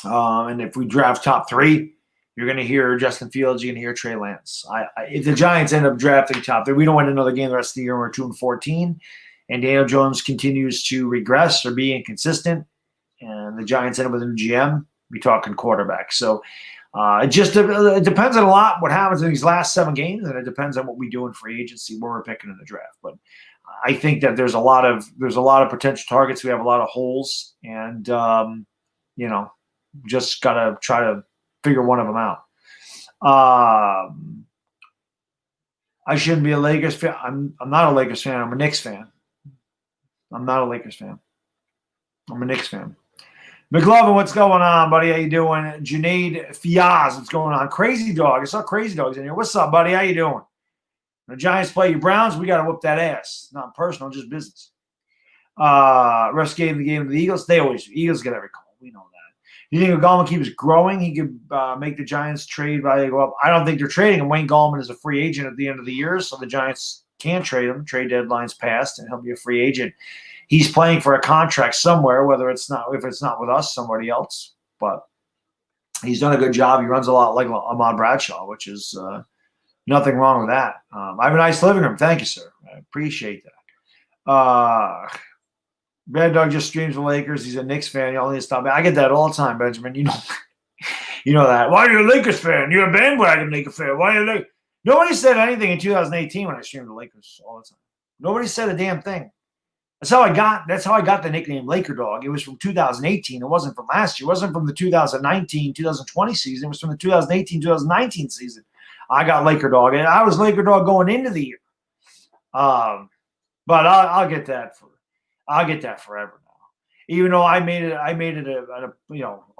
And if we draft top 3, you're going to hear Justin Fields, you're going to hear Trey Lance. If the Giants end up drafting top 3, we don't win another game the rest of the year. We're 2-14, and Daniel Jones continues to regress or be inconsistent, and the Giants end up with a new GM, we're talking quarterback. So it depends on a lot what happens in these last 7 games, and it depends on what we do in free agency, where we're picking in the draft. But I think that there's a lot of potential targets. We have a lot of holes, and just gotta try to figure one of them out. I shouldn't be a Lakers fan. I'm not a Lakers fan. I'm a Knicks fan. I'm not a Lakers fan. I'm a Knicks fan. McLovin, what's going on, buddy? How you doing? Junaid Fiaz, what's going on? Crazy Dog. I saw Crazy Dog's in here. What's up, buddy? How you doing? The Giants play your Browns, we got to whoop that ass. Not personal, just business. Refs gave the game to the Eagles. Eagles get every call. We know that. You think if Gallman keeps growing, he could make the Giants trade value go up? I don't think they're trading him. Wayne Gallman is a free agent at the end of the year, so the Giants can't trade him. Trade deadline's passed, and he'll be a free agent. He's playing for a contract somewhere, if it's not with us, somebody else. But he's done a good job. He runs a lot like Ahmad Bradshaw, which is nothing wrong with that. I have a nice living room. Thank you, sir. I appreciate that. Baddog just streams the Lakers. He's a Knicks fan. You all need to stop. I get that all the time, Benjamin. You know that. Why are you a Lakers fan? You're a bandwagon Lakers fan. Why are you Lakers? Nobody said anything in 2018 when I streamed the Lakers all the time. Nobody said a damn thing. That's how I got the nickname Laker Dog. It was from 2018. It wasn't from last year. It wasn't from the 2019, 2020 season. It was from the 2018, 2019 season. I got Laker Dog, and I was Laker Dog going into the year. But I'll get that forever now. Even though I made it a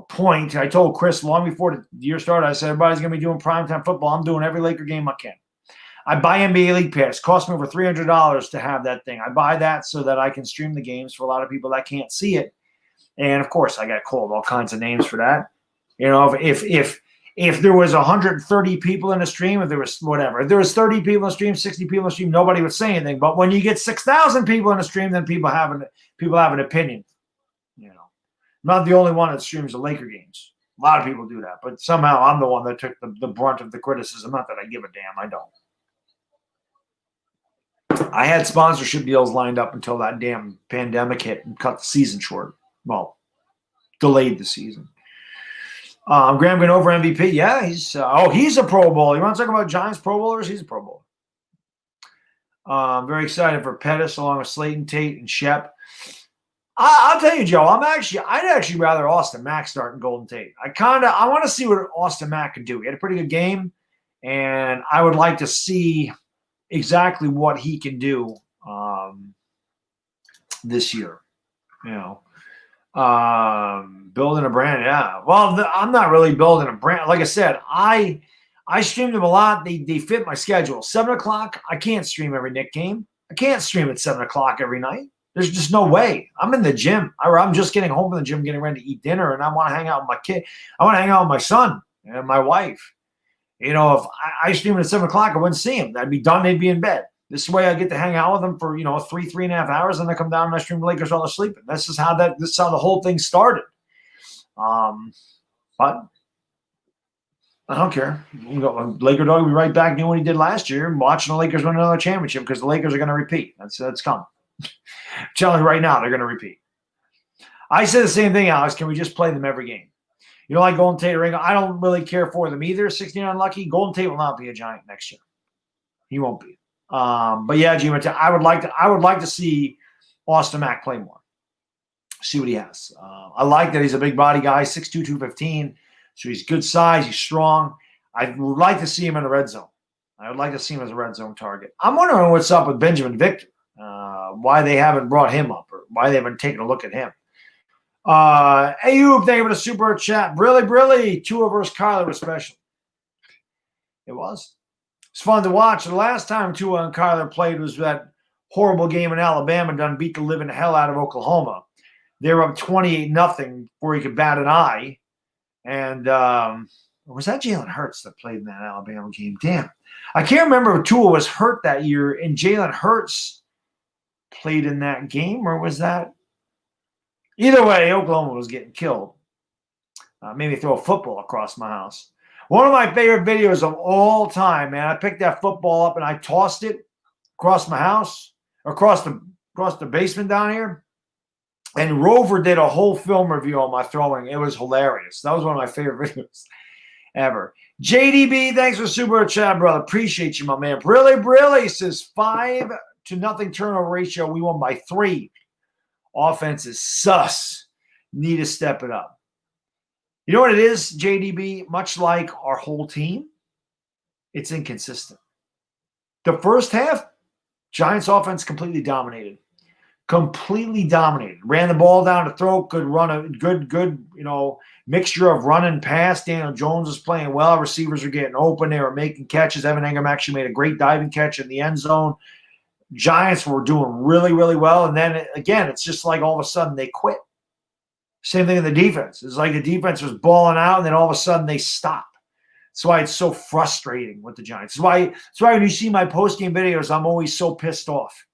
point. I told Chris long before the year started. I said everybody's gonna be doing primetime football. I'm doing every Laker game I can. I buy NBA League Pass. It costs me over $300 to have that thing. I buy that so that I can stream the games for a lot of people that can't see it. And of course, I got called all kinds of names for that. If if there was 130 people in the stream, if there was whatever, if there was 30 people in the stream, 60 people in the stream, nobody would say anything. But when you get 6,000 people in the stream, then people have an opinion. You know, I'm not the only one that streams the Laker games. A lot of people do that, but somehow I'm the one that took the brunt of the criticism. Not that I give a damn. I don't. I had sponsorship deals lined up until that damn pandemic hit and cut the season short. Well, delayed the season. Graham going over MVP. Yeah, he's a Pro Bowler. You want to talk about Giants Pro Bowlers? He's a Pro Bowler. I'm very excited for Pettis along with Slayton, Tate, and Shep. I'll tell you, Joe, I'd actually rather Austin Mack start in Golden Tate. I want to see what Austin Mack can do. He had a pretty good game, and I would like to see exactly what he can do this year. You know, building a brand. Yeah. Well, I'm not really building a brand. Like I said, I streamed them a lot. They fit my schedule. 7 o'clock, I can't stream every Knick game. I can't stream at 7 o'clock every night. There's just no way. I'm in the gym. I'm just getting home from the gym, getting ready to eat dinner, and I want to hang out with my kid. I want to hang out with my son and my wife. You know, if I stream at 7 o'clock, I wouldn't see him. I'd be done. They'd be in bed. This way I get to hang out with them for, 3.5 hours, and I come down and I stream the Lakers while they're sleeping. This is how the whole thing started. But I don't care. Laker Dog will be right back doing what he did last year, watching the Lakers win another championship because the Lakers are going to repeat. That's coming. I'm telling you right now, they're going to repeat. I said the same thing, Alex. Can we just play them every game? You don't like Golden Tate or Ringo? I don't really care for them either. 69 unlucky. Golden Tate will not be a Giant next year. He won't be. But yeah, Jim, I would like to see Austin Mack play more. See what he has. I like that he's a big body guy, 6'2", 215. So he's good size. He's strong. I would like to see him in the red zone. I would like to see him as a red zone target. I'm wondering what's up with Benjamin Victor. Why they haven't brought him up or why they haven't taken a look at him. Ayub, thank you for the super chat. Brilly. Tua versus Kyler was special. It was. It's fun to watch. The last time Tua and Kyler played was that horrible game in Alabama done beat the living hell out of Oklahoma. They were up 28-0 before he could bat an eye. And was that Jalen Hurts that played in that Alabama game? Damn. I can't remember if Tua was hurt that year and Jalen Hurts played in that game, or was that? Either way, Oklahoma was getting killed. Made me throw a football across my house. One of my favorite videos of all time, man. I picked that football up and I tossed it across my house, across the basement down here. And Rover did a whole film review on my throwing. It was hilarious. That was one of my favorite videos ever. JDB, thanks for super chat, brother. Appreciate you, my man. Brilly says 5-0 turnover ratio. We won by 3. Offense is sus. Need to step it up. You know what it is, JDB? Much like our whole team, it's inconsistent. The first half, Giants offense completely dominated. Ran the ball down the throat. Good run, a good mixture of run and pass. Daniel Jones was playing well. Receivers were getting open. They were making catches. Evan Engram actually made a great diving catch in the end zone. Giants were doing really, really well. And then, again, it's just like all of a sudden they quit. Same thing in the defense. It's like the defense was balling out, and then all of a sudden they stop. That's why it's so frustrating with the Giants. That's why when you see my post-game videos, I'm always so pissed off.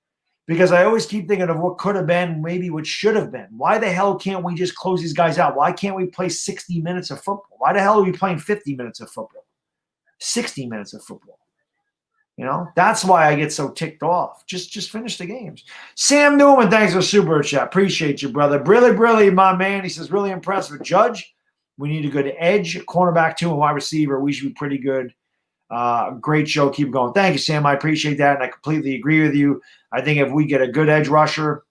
Because I always keep thinking of what could have been, maybe what should have been. Why the hell can't we just close these guys out? Why can't we play 60 minutes of football? Why the hell are we playing 50 minutes of football? 60 minutes of football. That's why I get so ticked off. Just finish the games. Sam Newman, thanks for super chat. Appreciate you, brother. Brilly, my man. He says, really impressed with Judge. We need a good edge, cornerback, 2, and wide receiver. We should be pretty good. Great show. Keep going. Thank you, Sam. I appreciate that, and I completely agree with you. I think if we get a good edge rusher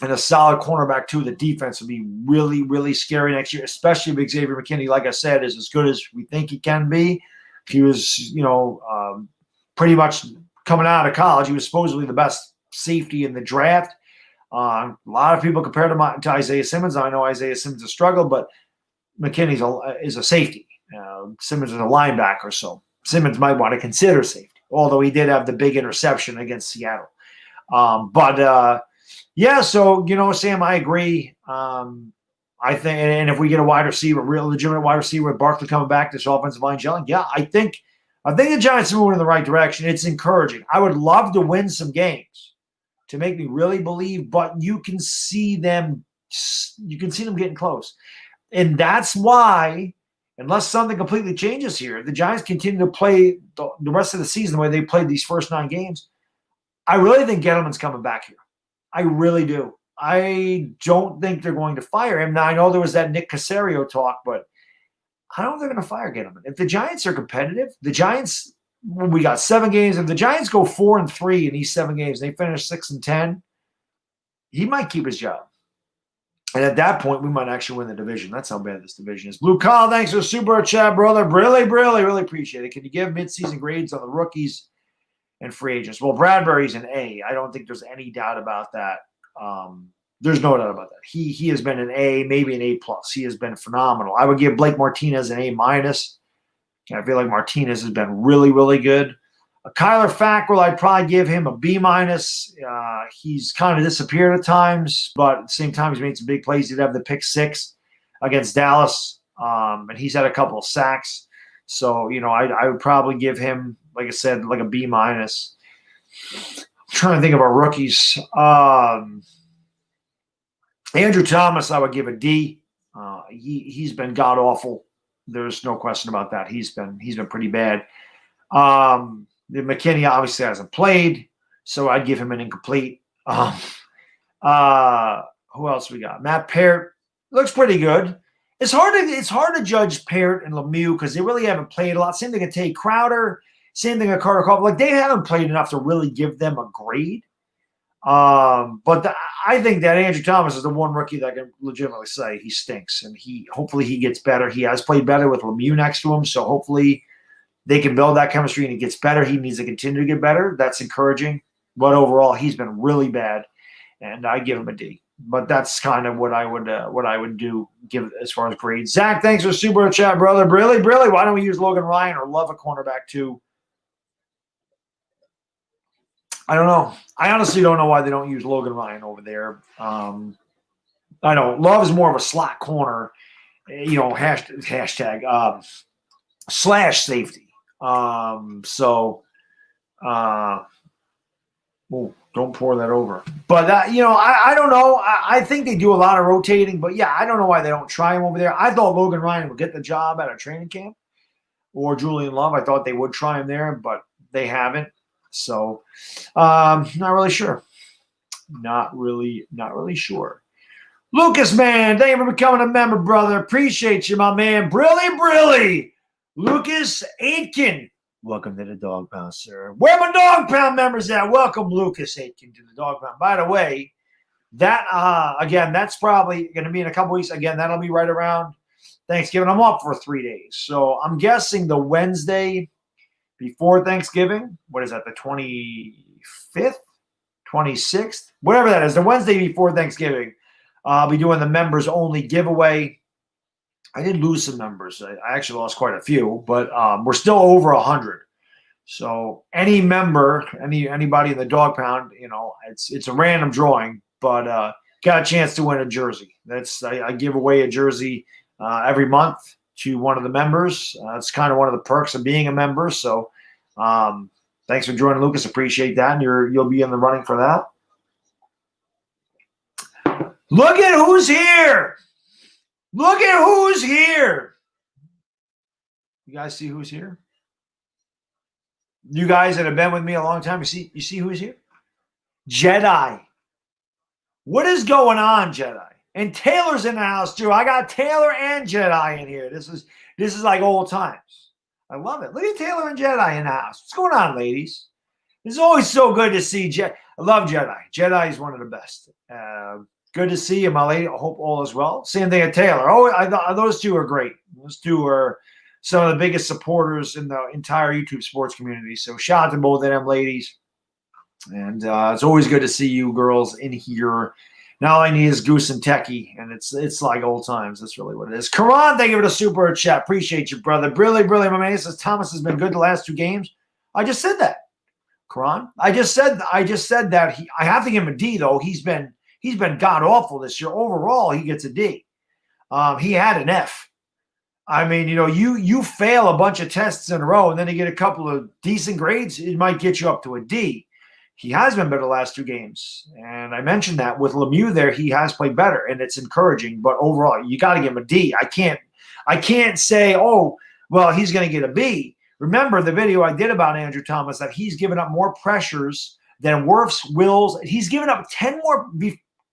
and a solid cornerback, too, the defense will be really, really scary next year, especially if Xavier McKinney, like I said, is as good as we think he can be. He was, pretty much coming out of college. He was supposedly the best safety in the draft. A lot of people compared him to Isaiah Simmons. I know Isaiah Simmons has struggled, but McKinney is a safety. Simmons is a linebacker, so Simmons might want to consider safety, although he did have the big interception against Seattle. So, Sam, I agree. I think, and if we get a wide receiver, real legitimate wide receiver with Barkley coming back, this offensive line gelling, yeah, I think the Giants are moving in the right direction. It's encouraging. I would love to win some games to make me really believe, but you can see them getting close. And that's why, unless something completely changes here, the Giants continue to play the rest of the season the way they played these first 9 games. I really think Gettleman's coming back here. I really do. I don't think they're going to fire him. Now, I know there was that Nick Caserio talk, but I don't think they're going to fire Gettleman. If the Giants are competitive, the Giants, we got 7 games. If the Giants go 4-3 in these 7 games, they finish 6-10, he might keep his job. And at that point, we might actually win the division. That's how bad this division is. Blue Kyle, thanks for the super chat, brother. Really appreciate it. Can you give midseason grades on the rookies and free agents? Well, Bradbury's an A. I don't think there's any doubt about that. There's no doubt about that. He has been an A, maybe an A+. He has been phenomenal. I would give Blake Martinez an A-. I feel like Martinez has been really good. Kyler Fackrell, I'd probably give him a B-. He's kind of disappeared at times, but at the same time, he's made some big plays. He'd have the pick 6 against Dallas, and he's had a couple of sacks. So, I would probably give him, like I said, like a B-. I'm trying to think of our rookies. Andrew Thomas, I would give a D. He's been god awful. There's no question about that. He's been pretty bad. McKinney obviously hasn't played, so I'd give him an incomplete. Who else we got? Matt Parrott looks pretty good. It's hard to judge Parrott and Lemieux because they really haven't played a lot. Same thing with Tate Crowder. Same thing with Carter Coughlin. Like, they haven't played enough to really give them a grade. But I think that Andrew Thomas is the one rookie that I can legitimately say he stinks, and hopefully he gets better. He has played better with Lemieux next to him, so hopefully they can build that chemistry and he gets better. He needs to continue to get better. That's encouraging. But overall, he's been really bad, and I give him a D. But that's kind of what I would give as far as grades. Zach, thanks for super chat, brother. Really, why don't we use Logan Ryan or Love a cornerback too? I don't know. I honestly don't know why they don't use Logan Ryan over there. I know Love is more of a slot corner, hashtag slash safety. Don't pour that over. But I don't know. I think they do a lot of rotating, but yeah, I don't know why they don't try him over there. I thought Logan Ryan would get the job at a training camp, or Julian Love. I thought they would try him there, but they haven't. So, not really sure. Not really sure. Lucas, man, thank you for becoming a member, brother. Appreciate you, my man. Brilly. Lucas Aitken. Welcome to the Dog Pound, sir. Where my Dog Pound members at? Welcome, Lucas Aitken, to the Dog Pound. By the way, that again, that's probably going to be in a couple weeks. Again, that'll be right around Thanksgiving. I'm off for 3 days, so I'm guessing the Wednesday before Thanksgiving. What is that? The 25th, 26th, whatever that is. The Wednesday before Thanksgiving, I'll be doing the members only giveaway. I did lose some members. I actually lost quite a few, but we're still over 100. So any member, anybody in the Dog Pound, it's a random drawing, but got a chance to win a jersey. I give away a jersey every month to one of the members. It's kind of one of the perks of being a member. So thanks for joining, Lucas. Appreciate that. And you'll be in the running for that. Look at who's here. Look at who's here. You guys see who's here? You guys that have been with me a long time, you see who's here? Jedi. What is going on, Jedi? And Taylor's in the house too. I got Taylor and Jedi in here. This is like old times. I love it. Look at Taylor and Jedi in the house. What's going on, ladies? It's always so good to see Jedi. I love Jedi. Jedi is one of the best. Good to see you, my lady. I hope all is well. Same thing at Taylor. Oh, those two are great. Those two are some of the biggest supporters in the entire YouTube sports community. So shout out to both of them ladies. And it's always good to see you girls in here. Now all I need is Goose and Techie, and it's like old times. That's really what it is. Karan, thank you for the super chat. Appreciate you, brother. Really, my man. He says Thomas has been good the last 2 games. I just said that, Karan. I just said that. I have to give him a D though. He's been god awful this year. Overall, he gets a D. He had an F. I mean, you fail a bunch of tests in a row and then you get a couple of decent grades, it might get you up to a D. He has been better the last 2 games. And I mentioned that with Lemieux there, he has played better, and it's encouraging. But overall, you got to give him a D. I can't say, oh, well, he's going to get a B. Remember the video I did about Andrew Thomas, that he's given up more pressures than Wirfs, Wills. He's given up 10 more.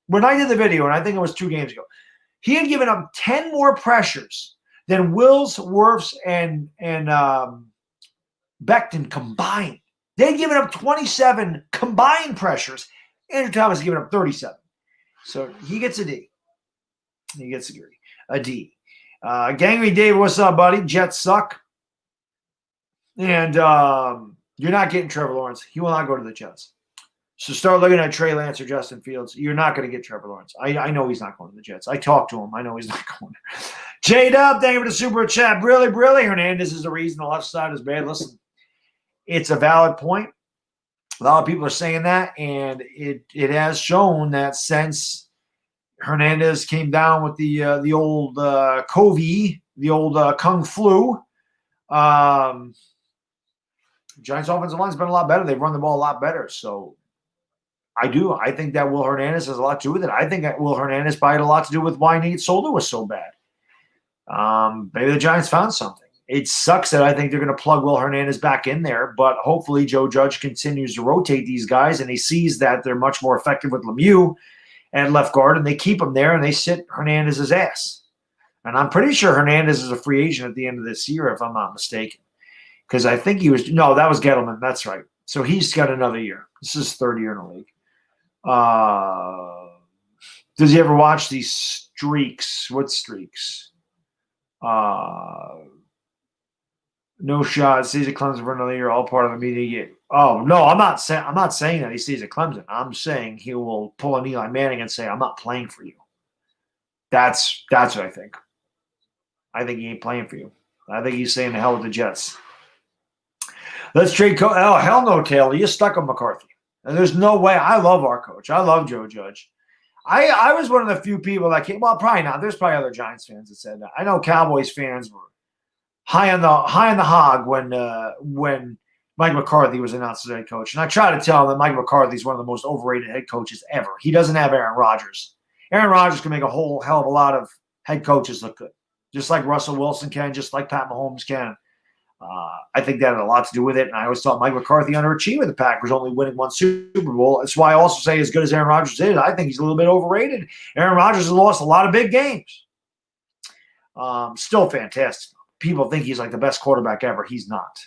When I did the video, and I think it was 2 games ago, he had given up 10 more pressures than Wills, Wirfs, and Becton combined. They'd given up 27 combined pressures. Andrew Thomas has given up 37. So he gets a D. He gets a D. Gangrene Dave, what's up, buddy? Jets suck. And you're not getting Trevor Lawrence. He will not go to the Jets. So start looking at Trey Lance or Justin Fields. You're not going to get Trevor Lawrence. I know he's not going to the Jets. I talked to him. I know he's not going there. J-Dub, thank you for the super chat. Really, Hernandez is the reason the left side is bad. Listen, it's a valid point. A lot of people are saying that, and it has shown that since Hernandez came down with the old COVID, the old Kung Flu, Giants offensive line's been a lot better. They've run the ball a lot better. So I think that Will Hernandez has a lot to do with it. I think that Will Hernandez probably had a lot to do with why Nate Solder was so bad. Maybe the Giants found something. It sucks that I think they're going to plug Will Hernandez back in there, but hopefully Joe Judge continues to rotate these guys, and he sees that they're much more effective with Lemieux at left guard, and they keep him there, and they sit Hernandez's ass. And I'm pretty sure Hernandez is a free agent at the end of this year, if I'm not mistaken, because I think that was Gettleman. That's right. So he's got another year. This is his 3rd year in the league. Does he ever watch these streaks? What streaks? No shot. Stays at Clemson for another year. All part of the media. Oh no, I'm not saying that he stays at Clemson. I'm saying he will pull an Eli Manning and say, "I'm not playing for you." That's what I think. I think he ain't playing for you. I think he's saying the hell with the Jets. Let's trade. Oh hell no, Taylor. You're stuck on McCarthy. And there's no way. I love our coach. I love Joe Judge. I was one of the few people that came. Well, probably not. There's probably other Giants fans that said that. I know Cowboys fans were high on the hog when Mike McCarthy was announced as head coach. And I try to tell him that Mike McCarthy is one of the most overrated head coaches ever. He doesn't have Aaron Rodgers. Aaron Rodgers can make a whole hell of a lot of head coaches look good, just like Russell Wilson can, just like Pat Mahomes can. I think that had a lot to do with it. And I always thought Mike McCarthy underachieved the Packers, only winning 1 Super Bowl. That's why I also say, as good as Aaron Rodgers is, I think he's a little bit overrated. Aaron Rodgers has lost a lot of big games. Still fantastic. People think he's like the best quarterback ever. He's not.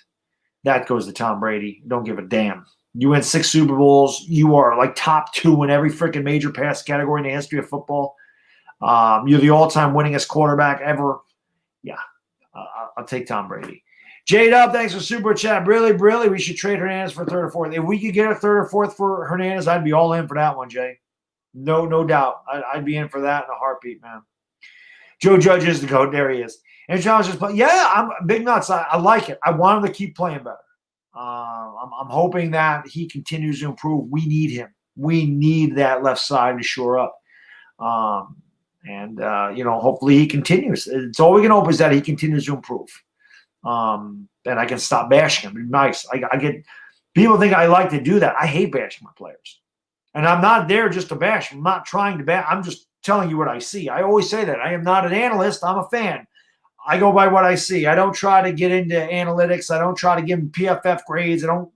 That goes to Tom Brady. Don't give a damn. You win 6 Super Bowls. You are like top 2 in every freaking major pass category in the history of football. You're the all-time winningest quarterback ever. Yeah, I'll take Tom Brady. J-Dub, thanks for super chat. Really, we should trade Hernandez for 3rd or 4th. If we could get a 3rd or 4th for Hernandez, I'd be all in for that one, Jay. No doubt. I'd be in for that in a heartbeat, man. Joe Judge is the GOAT. There he is. And John's just playing. Yeah, I'm big nuts. I like it. I want him to keep playing better. I'm hoping that he continues to improve. We need him. We need that left side to shore up. Hopefully he continues. It's all we can hope is that he continues to improve. And I can stop bashing him. It'd be nice. I get people think I like to do that. I hate bashing my players. And I'm not there just to bash. I'm not trying to bash. I'm just telling you what I see. I always say that. I am not an analyst. I'm a fan. I go by what I see. I don't try to get into analytics. I don't try to give them PFF grades. I don't,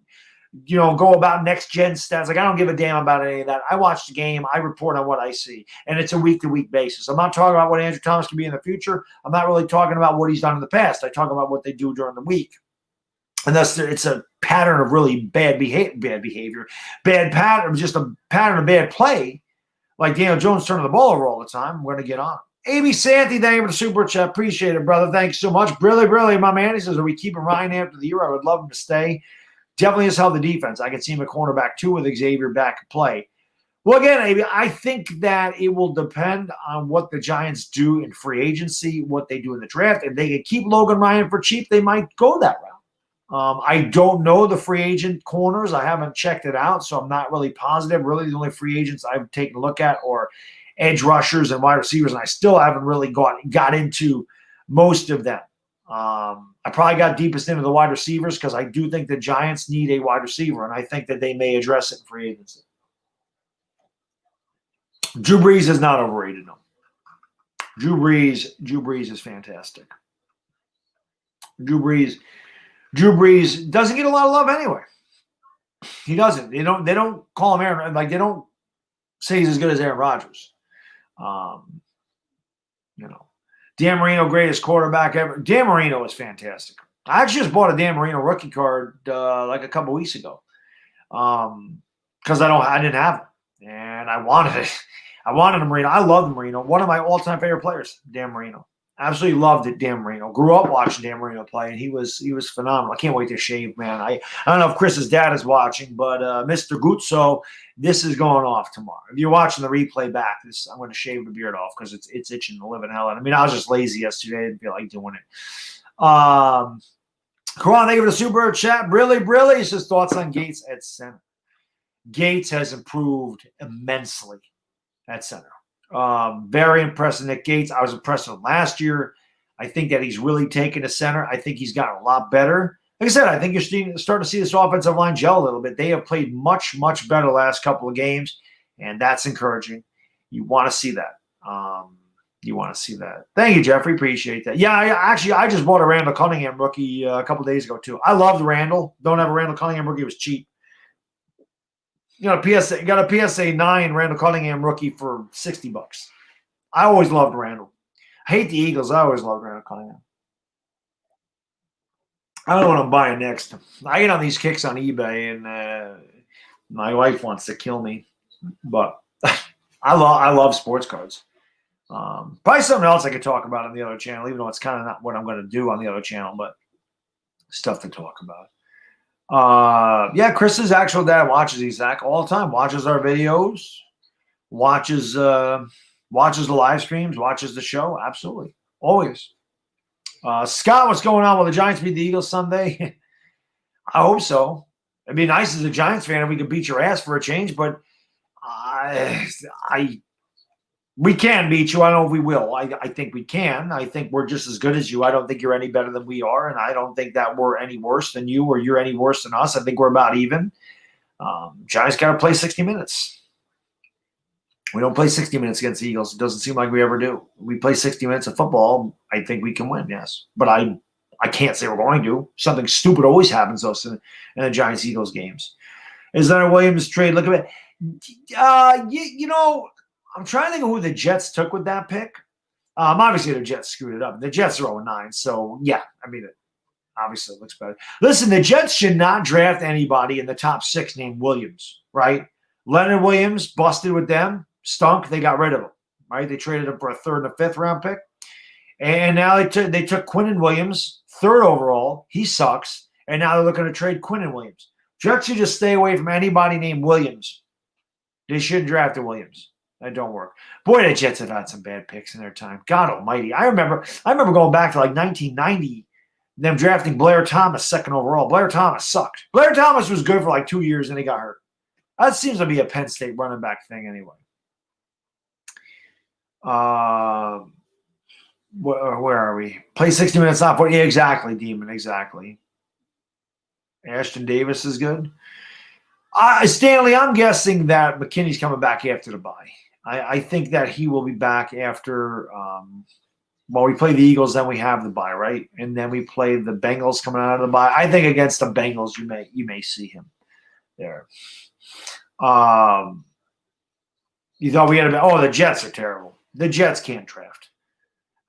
go about next-gen stats. Like, I don't give a damn about any of that. I watch the game. I report on what I see. And it's a week-to-week basis. I'm not talking about what Andrew Thomas can be in the future. I'm not really talking about what he's done in the past. I talk about what they do during the week. And thus, it's a pattern of really bad behavior, bad pattern, just a pattern of bad play. Like Daniel Jones turning the ball over all the time. We're going to get on. A.B. Santy, thank you for the super chat. Appreciate it, brother. Thanks so much. Really, my man. He says, are we keeping Ryan after the year? I would love him to stay. Definitely has held the defense. I can see him a cornerback, too, with Xavier back at play. Well, again, A.B., I think that it will depend on what the Giants do in free agency, what they do in the draft. If they can keep Logan Ryan for cheap, they might go that route. I don't know the free agent corners. I haven't checked it out, so I'm not really positive. Really, the only free agents I've taken a look at are edge rushers and wide receivers, and I still haven't really got into most of them. I probably got deepest into the wide receivers because I do think the Giants need a wide receiver, and I think that they may address it in free agency. Drew Brees is not overrated, no. Drew Brees is fantastic. Drew Brees doesn't get a lot of love anyway. He doesn't. They don't call him Aaron. Like, they don't say he's as good as Aaron Rodgers. Dan Marino, greatest quarterback ever. Dan Marino is fantastic. I actually just bought a Dan Marino rookie card like a couple weeks ago because I didn't have him, and I wanted it. I wanted a Marino. I love Marino. One of my all-time favorite players, Dan Marino. Absolutely loved it, Dan Marino. Grew up watching Dan Marino play, and he was phenomenal. I can't wait to shave, man. I don't know if Chris's dad is watching, but Mr. Guzzo, this is going off tomorrow. If you're watching the replay back, I'm going to shave the beard off because it's itching the living hell out. I mean, I was just lazy yesterday. I didn't feel like doing it. Karan, thank you for the super chat. Brilly. He says thoughts on Gates at center. Gates has improved immensely at center. Very impressed with Nick Gates. I was impressed with him last year. I think that he's really taken to center. I think he's gotten a lot better. Like I said, I think you're starting to see this offensive line gel a little bit. They have played much, much better the last couple of games, and that's encouraging. You want to see that. Thank you, Jeffrey. Appreciate that. Yeah, I just bought a Randall Cunningham rookie a couple days ago, too. I loved Randall. Don't have a Randall Cunningham rookie. It was cheap. You got a PSA 9 Randall Cunningham rookie for $60. I always loved Randall. I hate the Eagles. I always loved Randall Cunningham. I don't know what I'm buying next. I get on these kicks on eBay, and my wife wants to kill me. But I love sports cards. Probably something else I could talk about on the other channel, even though it's kind of not what I'm going to do on the other channel, but stuff to talk about. Chris's actual dad watches these, Zach, all the time. Watches our videos, watches the live streams, watches the show. Absolutely. Always. Scott, what's going on? Will the Giants beat the Eagles Sunday? I hope so. It'd be nice as a Giants fan if we could beat your ass for a change, but we can beat you. I don't know if we will. I think we can. I think we're just as good as you. I don't think you're any better than we are, and I don't think that we're any worse than you or you're any worse than us. I think we're about even. Giants got to play 60 minutes. We don't play 60 minutes against the Eagles. It doesn't seem like we ever do. We play 60 minutes of football. I think we can win, yes. But I can't say we're going to. Something stupid always happens to us in the Giants-Eagles games. Is that a Williams trade? Look at it. I'm trying to think of who the Jets took with that pick. Obviously, the Jets screwed it up. The Jets are 0-9, so yeah, I mean, obviously it looks better. Listen, the Jets should not draft anybody in the top 6 named Williams, right? Leonard Williams busted with them, stunk. They got rid of him, right? They traded him for a 3rd and a 5th round pick, and now they took Quinnen Williams, 3rd overall. He sucks, and now they're looking to trade Quinnen Williams. Jets should just stay away from anybody named Williams. They shouldn't draft a Williams. That don't work. Boy, the Jets have had some bad picks in their time. God almighty. I remember going back to like 1990, them drafting Blair Thomas 2nd overall. Blair Thomas sucked. Blair Thomas was good for like 2 years and he got hurt. That seems to be a Penn State running back thing anyway. Where are we? Play 60 minutes off. Yeah, exactly, Demon. Exactly. Ashton Davis is good. Stanley, I'm guessing that McKinney's coming back after the bye. I think that he will be back after we play the Eagles, then we have the bye, right? And then we play the Bengals coming out of the bye. I think against the Bengals, you may see him there. You thought we had the Jets are terrible. The Jets can't draft.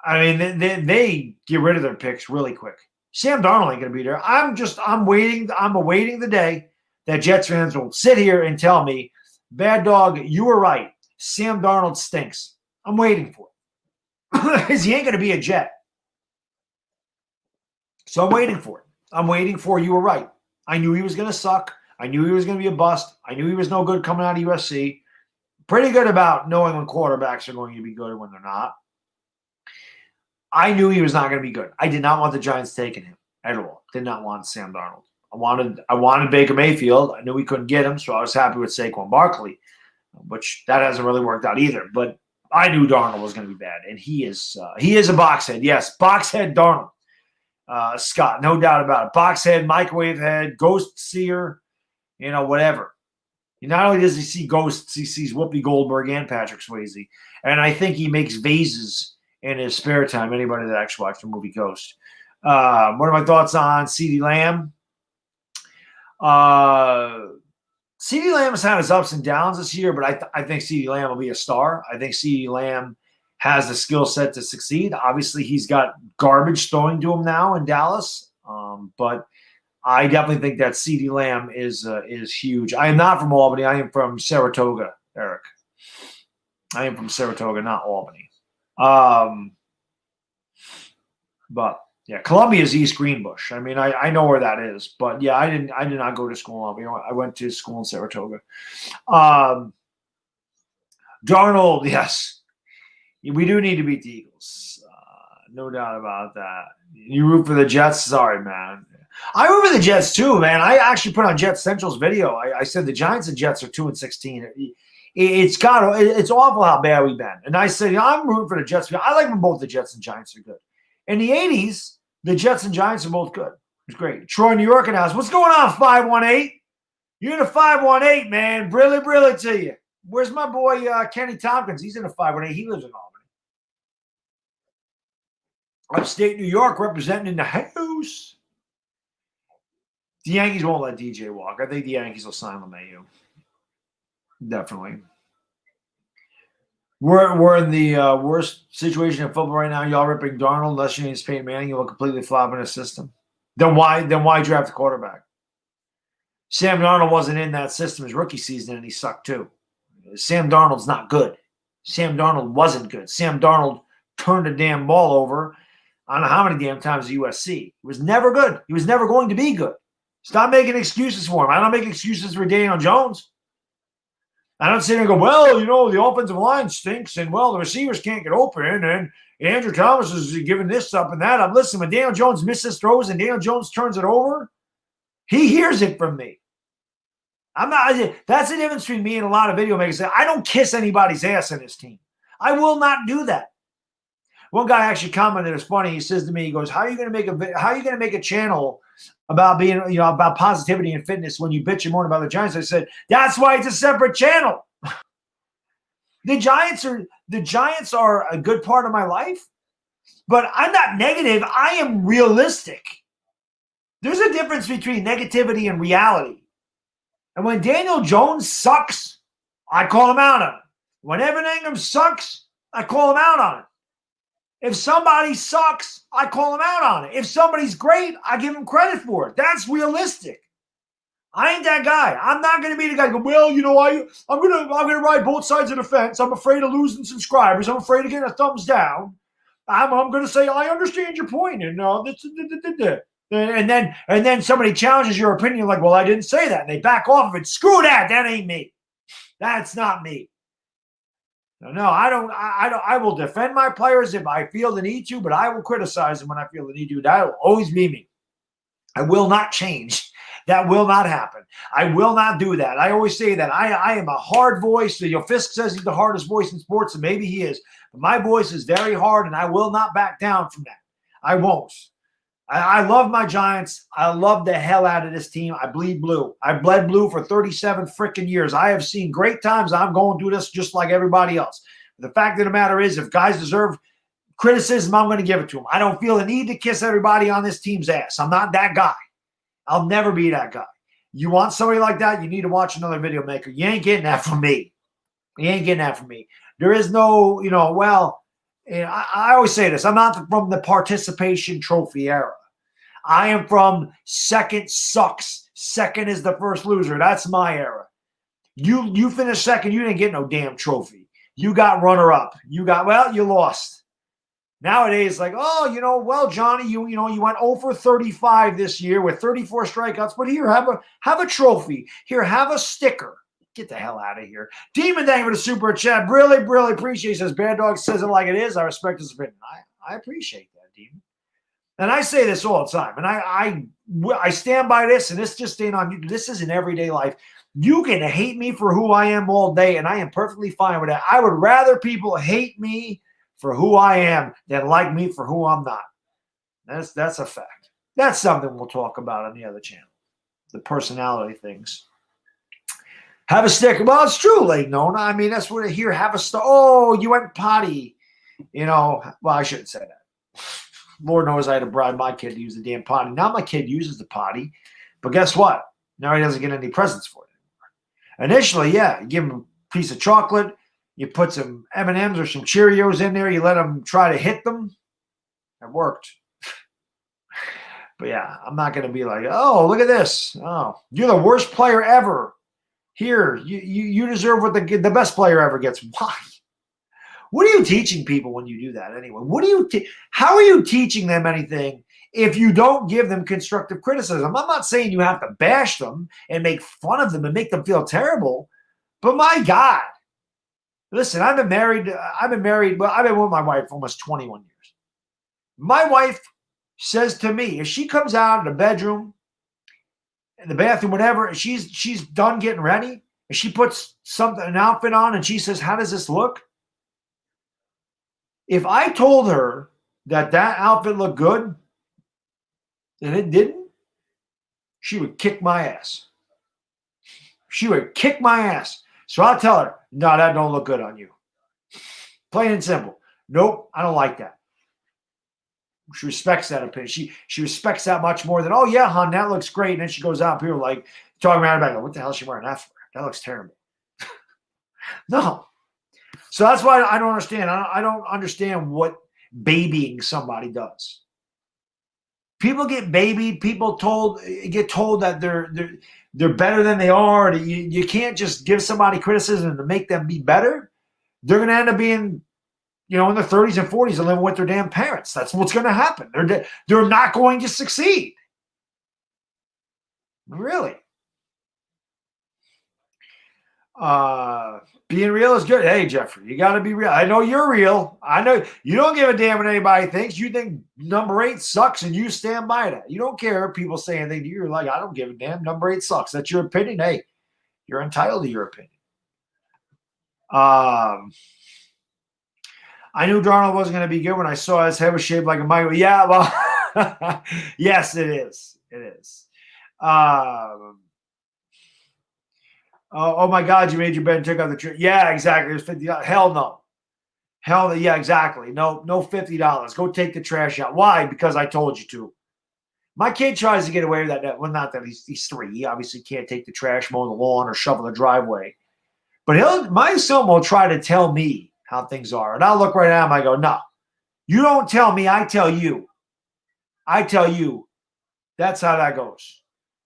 I mean, they get rid of their picks really quick. Sam Darnold ain't going to be there. I'm awaiting the day that Jets fans will sit here and tell me, Baddog, you were right. Sam Darnold stinks. I'm waiting for it. Because he ain't going to be a Jet. So I'm waiting for it. I'm waiting for you were right. I knew he was going to suck. I knew he was going to be a bust. I knew he was no good coming out of USC. Pretty good about knowing when quarterbacks are going to be good and when they're not. I knew he was not going to be good. I did not want the Giants taking him at all. Did not want Sam Darnold. I wanted Baker Mayfield. I knew we couldn't get him, so I was happy with Saquon Barkley, which that hasn't really worked out either. But I knew Darnold was going to be bad, and he is a box head. Yes, box head Darnold. Scott, no doubt about it. Box head, microwave head, ghost seer, whatever. Not only does he see ghosts, he sees Whoopi Goldberg and Patrick Swayze. And I think he makes vases in his spare time. Anybody that actually watched the movie Ghost. What are my thoughts on CeeDee Lamb? CeeDee Lamb has had his ups and downs this year, but I think CeeDee Lamb will be a star. I think CeeDee Lamb has the skill set to succeed. Obviously, he's got garbage throwing to him now in Dallas, but I definitely think that CeeDee Lamb is huge. I am not from Albany. I am from Saratoga, Eric. I am from Saratoga, not Albany. But yeah, Columbia is East Greenbush. I mean, I know where that is, but yeah, I did not go to school in Albany. I went to school in Saratoga. Darnold, yes, we do need to beat the Eagles. No doubt about that. You root for the Jets? Sorry, man. I root for the Jets too, man. I actually put on Jets Central's video. I said the Giants and Jets are 2-16. It's awful how bad we've been. And I said, I'm rooting for the Jets. I like when both the Jets and Giants are good. In the 80s, the Jets and Giants are both good. It's great. Troy, New York, and house. What's going on, 518? You're in a 518, man. Brilly to you. Where's my boy Kenny Tompkins? He's in a 518. He lives in Albany. Upstate New York representing in the house. The Yankees won't let DJ walk. I think the Yankees will sign LeMahieu. Definitely. We're in the worst situation in football right now. Y'all ripping Darnold, unless you need Peyton Manning, you will completely flop in a system. Then why draft a quarterback? Sam Darnold wasn't in that system his rookie season, and he sucked too. Sam Darnold's not good. Sam Darnold wasn't good. Sam Darnold turned a damn ball over I don't know how many damn times at USC. He was never good. He was never going to be good. Stop making excuses for him. I don't make excuses for Daniel Jones. I don't sit there and go, well, the offensive line stinks, and, well, the receivers can't get open, and Andrew Thomas is giving this up and that up. Listen, when Daniel Jones misses throws and Daniel Jones turns it over, he hears it from me. That's the difference between me and a lot of video makers. I don't kiss anybody's ass in this team. I will not do that. One guy actually commented, it's funny. He says to me, he goes, how are you going to make a channel about being, about positivity and fitness when you bitch and moan about the Giants? I said, that's why it's a separate channel. The Giants are a good part of my life, but I'm not negative. I am realistic. There's a difference between negativity and reality. And when Daniel Jones sucks, I call him out on it. When Evan Ingram sucks, I call him out on it. If somebody sucks, I call him out on it. If somebody's great, I give him credit for it. That's realistic. I ain't that guy. I'm not going to be the guy who go, well, I'm going to ride both sides of the fence. I'm afraid of losing subscribers. I'm afraid of getting a thumbs down. I'm going to say, I understand your point. And and then somebody challenges your opinion like, well, I didn't say that. And they back off of it. Screw that. That ain't me. That's not me. No, I don't. I will defend my players if I feel the need to, but I will criticize them when I feel the need to. That will always be me. I will not change. That will not happen. I will not do that. I always say that I am a hard voice. Fisk says he's the hardest voice in sports, and maybe he is. But my voice is very hard, and I will not back down from that. I won't. I love my Giants. I love the hell out of this team. I bleed blue. I bled blue for 37 freaking years. I have seen great times. I'm going through this just like everybody else. The fact of the matter is, if guys deserve criticism, I'm going to give it to them. I don't feel the need to kiss everybody on this team's ass. I'm not that guy. I'll never be that guy. You want somebody like that, you need to watch another video maker. You ain't getting that from me. You ain't getting that from me. There is no, I always say this. I'm not from the participation trophy era. I am from second sucks. Second is the first loser. That's my era. You finished second. You didn't get no damn trophy. You got runner up. You lost. Nowadays, like, well, Johnny, you went 0 for 35 this year with 34 strikeouts. But here, have a trophy. Here, have a sticker. Get the hell out of here. Demon, thank you for the super chat. Really appreciate it. Says Baddog says it like it is. I respect his opinion. I appreciate that, Demon. And I say this all the time. And I stand by this, and this just ain't on you. This is in everyday life. You can hate me for who I am all day, and I am perfectly fine with that. I would rather people hate me for who I am than like me for who I'm not. That's a fact. That's something we'll talk about on the other channel. The personality things. Have a sticker. Well, it's true, Lake Nona. I mean, that's what I hear. Have a sticker. Oh, you went potty. You know, well, I shouldn't say that. Lord knows I had to bribe my kid to use the damn potty. Now my kid uses the potty, but guess what? Now he doesn't get any presents for it anymore. Initially, yeah, you give him a piece of chocolate, you put some M&Ms or some Cheerios in there, you let him try to hit them. It worked. But yeah, I'm not going to be like, oh, look at this. Oh, you're the worst player ever. Here, you deserve what the best player ever gets. Why? What are you teaching people when you do that anyway? What do you how are you teaching them anything if you don't give them constructive criticism? I'm not saying you have to bash them and make fun of them and make them feel terrible, but my God, listen, I've been married. Well, I've been with my wife for almost 21 years. My wife says to me, if she comes out of the bedroom, in the bathroom, whatever, and she's done getting ready, and she puts an outfit on, and she says, "How does this look?" If I told her that outfit looked good and it didn't, she would kick my ass. She would kick my ass. So I'll tell her, no, that don't look good on you. Plain and simple. Nope, I don't like that. She respects that opinion. She respects that much more than, oh, yeah, hon, that looks great. And then she goes out and people are like talking around about, what the hell is she wearing that for? That looks terrible. No. So that's why I don't understand. I don't understand what babying somebody does. People get babied. People get told that they're better than they are. You can't just give somebody criticism to make them be better. They're going to end up being, in their 30s and 40s and living with their damn parents. That's what's going to happen. They're not going to succeed. Really. Being real is good. Hey, Jeffrey, you got to be real. I know you're real. I know you don't give a damn what anybody thinks. You think number 8 sucks and you stand by that. You don't care if people say anything to you. You're like, I don't give a damn. Number 8 sucks. That's your opinion. Hey, you're entitled to your opinion. I knew Darnold wasn't going to be good when I saw his head was shaped like a Michael. Yeah, well, yes, it is. It is. Oh my God, you made your bed and took out the trash. Yeah, exactly. It was $50. Hell no. Hell no. Yeah, exactly. No $50. Go take the trash out. Why? Because I told you to. My kid tries to get away with that. Well, not that he's 3. He obviously can't take the trash, mow the lawn, or shovel the driveway. But my son will try to tell me how things are. And I'll look right at him. I go, no, you don't tell me. I tell you. I tell you. That's how that goes.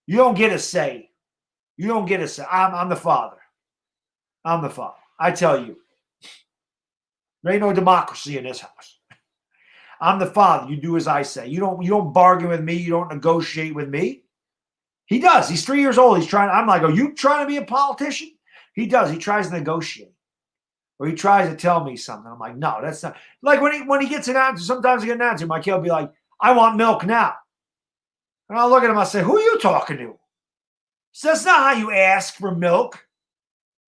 You don't get a say. You don't get a say. I'm the father. I'm the father. I tell you. There ain't no democracy in this house. I'm the father. You do as I say. You don't bargain with me. You don't negotiate with me. He does. He's 3 years old. He's trying. I'm like, are you trying to be a politician? He does. He tries to negotiate. Or he tries to tell me something. I'm like, no, that's not. Like when he gets an answer, sometimes I get an answer. My kid will be like, I want milk now. And I'll look at him. I'll say, who are you talking to? So that's not how you ask for milk.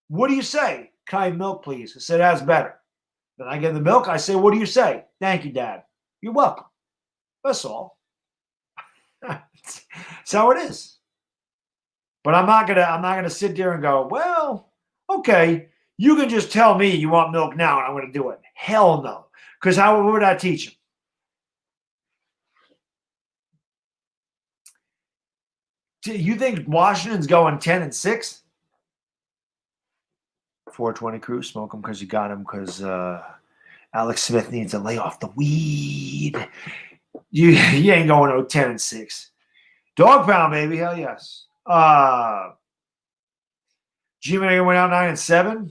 What do you say? Can I have milk, please? I said, that's better. Then I give the milk. I say, what do you say? Thank you, Dad. You're welcome. That's all. That's how it is. But I'm not gonna sit there and go, well, okay, you can just tell me you want milk now and I'm gonna do it. Hell no. Because what would I teach him? You think Washington's going 10-6? 420 crew, smoke them because you got him because Alex Smith needs to lay off the weed. You ain't going 10-6. Dog pound, baby. Hell yes. G-Man went out 9-7.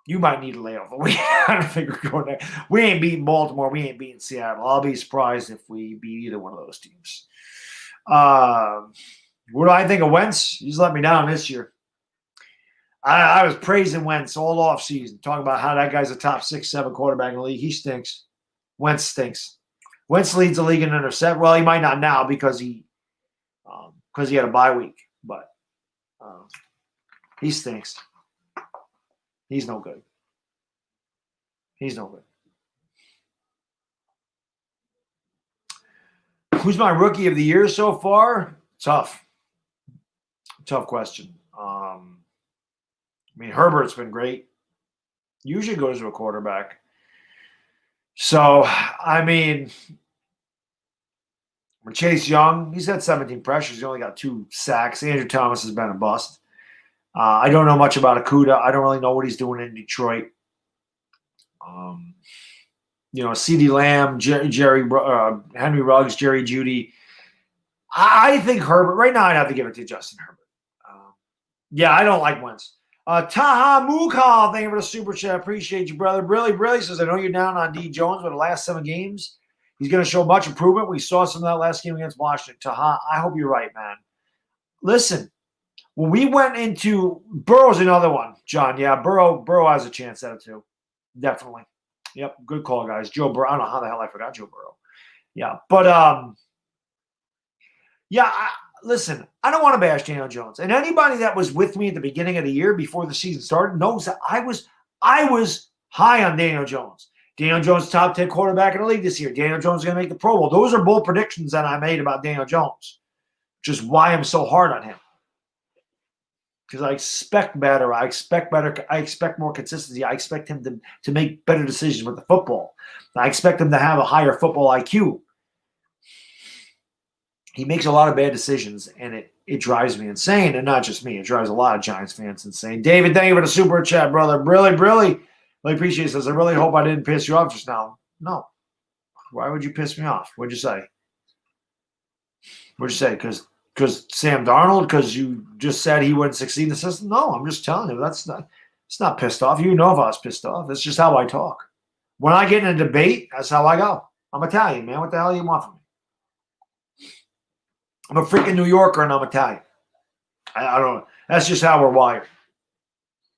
You might need to lay off the weed. I don't think we're going there. We ain't beating Baltimore. We ain't beating Seattle. I'll be surprised if we beat either one of those teams. What do I think of Wentz? He's let me down this year. I was praising Wentz all offseason, talking about how that guy's a top 6-7 quarterback in the league. He stinks. Wentz stinks. Wentz leads the league in intercept. Well, he might not now because he had a bye week. But He stinks. He's no good. He's no good. Who's my rookie of the year so far? Tough question. I mean, Herbert's been great. Usually goes to a quarterback. So, I mean, Chase Young, he's had 17 pressures. He only got 2 sacks. Andrew Thomas has been a bust. I don't know much about Okudah. I don't really know what he's doing in Detroit. CeeDee Lamb, Henry Ruggs, Jerry Jeudy. I think Herbert. Right now, I'd have to give it to Justin Herbert. I don't like Wentz. Taha Mukal, thank you for the super chat. Appreciate you, brother. Brilly says, I know you're down on D. Jones, but the last 7 games, he's going to show much improvement. We saw some of that last game against Washington. Taha, I hope you're right, man. Listen, when we went into Burrow's another one, John. Yeah, Burrow has a chance at it too. Definitely. Yep, good call, guys. Joe Burrow. I don't know how the hell I forgot Joe Burrow. Yeah, but listen, I don't want to bash Daniel Jones. And anybody that was with me at the beginning of the year before the season started knows that I was high on Daniel Jones. Daniel Jones, top 10 quarterback in the league this year. Daniel Jones is going to make the Pro Bowl. Those are bold predictions that I made about Daniel Jones, which is why I'm so hard on him. Because I expect better. I expect more consistency. I expect him to make better decisions with the football. I expect him to have a higher football IQ. He makes a lot of bad decisions, and it drives me insane. And not just me. It drives a lot of Giants fans insane. David, thank you for the super chat, brother. Really appreciate it. Says, I really hope I didn't piss you off just now. No. Why would you piss me off? What'd you say? What'd you say? Because Sam Darnold? Because you just said he wouldn't succeed in the system? No, I'm just telling you. It's not pissed off. You know if I was pissed off. It's just how I talk. When I get in a debate, that's how I go. I'm Italian, man. What the hell do you want from me? I'm a freaking New Yorker and I'm Italian. I don't know. That's just how we're wired.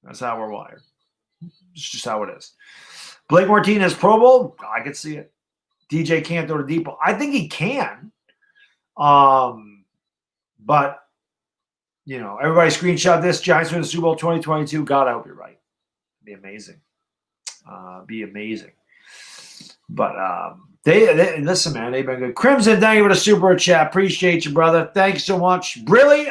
That's how we're wired. It's just how it is. Blake Martinez, Pro Bowl? I could see it. DJ can't throw the deep ball. I think he can. But, everybody screenshot this. Giants win the Super Bowl 2022. God, I hope you're right. Be amazing. Be amazing. But, They listen, man. They've been good. Crimson, thank you for the super chat. Appreciate you, brother. Thanks so much. Brilly.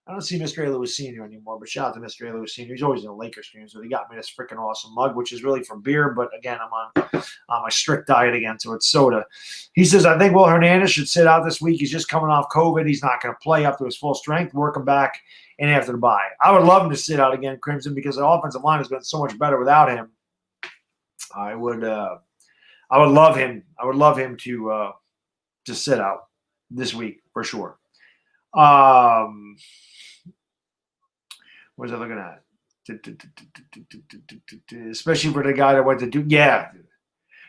I don't see Mr. A. Lewis Sr. anymore, but shout out to Mr. A. Lewis Sr. He's always in the Lakers game, so he got me this freaking awesome mug, which is really from beer, but again, I'm on my strict diet again, so it's soda. He says, I think Will Hernandez should sit out this week. He's just coming off COVID. He's not going to play up to his full strength. Work him back and after the bye. I would love him to sit out again, Crimson, because the offensive line has been so much better without him. I would love him. I would love him to sit out this week for sure. What was I looking at? Especially for the guy that went to do. Yeah. Did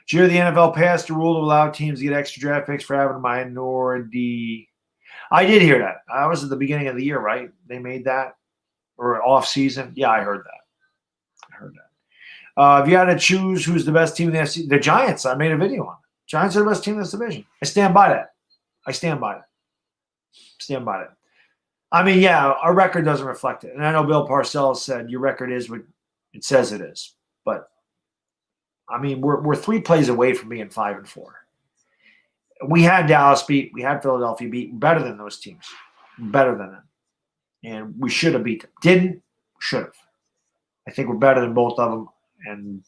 you hear the NFL passed a rule to allow teams to get extra draft picks for having a minority? I did hear that. I was at the beginning of the year, right? They made that, or off season. Yeah, I heard that. If you had to choose who's the best team in the NFC, the Giants. I made a video on it. Giants are the best team in this division. I stand by that. I mean, yeah, our record doesn't reflect it. And I know Bill Parcells said your record is what it says it is. But, I mean, we're 3 plays away from being 5-4. We had Dallas beat. We had Philadelphia beat. Better than those teams. Better than them. And we should have beat them. Didn't. Should have. I think we're better than both of them. And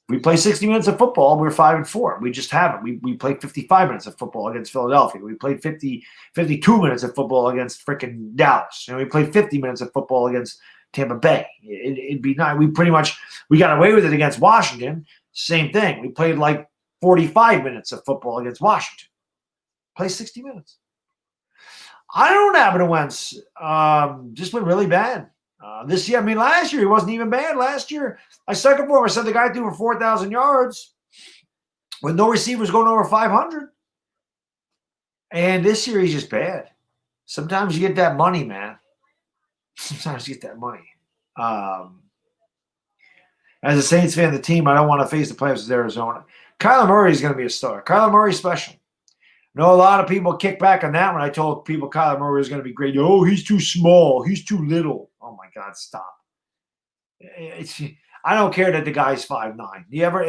we play 60 minutes of football. We're 5-4. We just haven't. We played 55 minutes of football against Philadelphia. We played 52 minutes of football against freaking Dallas. And we played 50 minutes of football against Tampa Bay. It'd be nice. We got away with it against Washington. Same thing. We played like 45 minutes of football against Washington. Play 60 minutes. I don't know what happened to Wentz. Just went really bad. This year, I mean, last year, he wasn't even bad. Last year, I stuck up for him. I said the guy threw for 4,000 yards with no receivers going over 500. And this year, he's just bad. Sometimes you get that money, man. Sometimes you get that money. As a Saints fan of the team, I don't want to face the playoffs with Arizona. Kyler Murray is going to be a star. Kyler Murray's special. I know a lot of people kick back on that when I told people Kyler Murray was going to be great. Oh, he's too small. He's too little. Oh, my God, stop. I don't care that the guy's 5'9".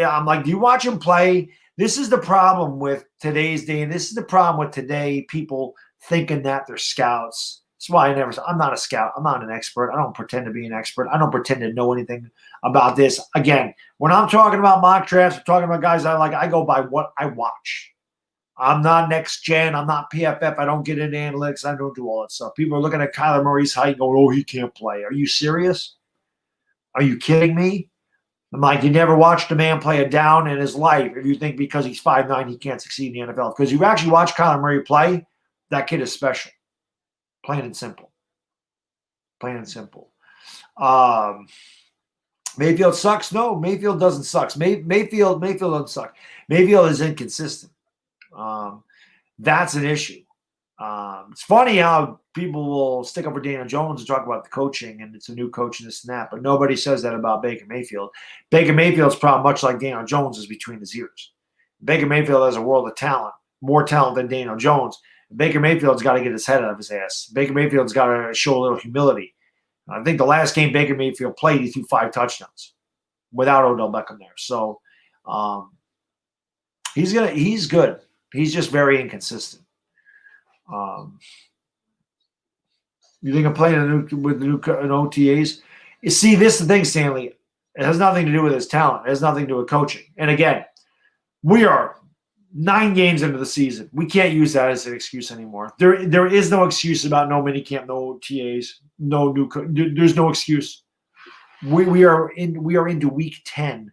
I'm like, do you watch him play? This is the problem with today's day, and this is the problem with today people thinking that they're scouts. That's why I'm not a scout. I'm not an expert. I don't pretend to be an expert. I don't pretend to know anything about this. Again, when I'm talking about mock drafts, I'm talking about guys I like, I go by what I watch. I'm not next gen. I'm not PFF. I don't get into analytics. I don't do all that stuff. People are looking at Kyler Murray's height and going, oh, he can't play. Are you serious? Are you kidding me? I'm like, you never watched a man play a down in his life if you think because he's 5'9", he can't succeed in the NFL. Because you actually watch Kyler Murray play, that kid is special. Plain and simple. Plain and simple. Mayfield sucks? No, Mayfield doesn't suck. Mayfield doesn't suck. Mayfield is inconsistent. That's an issue. It's funny how people will stick up for Daniel Jones and talk about the coaching and it's a new coach and this and that, but nobody says that about Baker Mayfield. Baker Mayfield's problem, much like Daniel Jones, is between his ears. Baker Mayfield has a world of talent, more talent than Daniel Jones. Baker Mayfield's got to get his head out of his ass. Baker Mayfield's got to show a little humility. I think the last game Baker Mayfield played, he threw 5 touchdowns without Odell Beckham there. So he's good. He's just very inconsistent. You think I'm playing with the new OTAs? You see, this is the thing, Stanley. It has nothing to do with his talent. It has nothing to do with coaching. And again, we are 9 games into the season. We can't use that as an excuse anymore. There is no excuse about no minicamp, no OTAs, no new. There's no excuse. We are into week 10.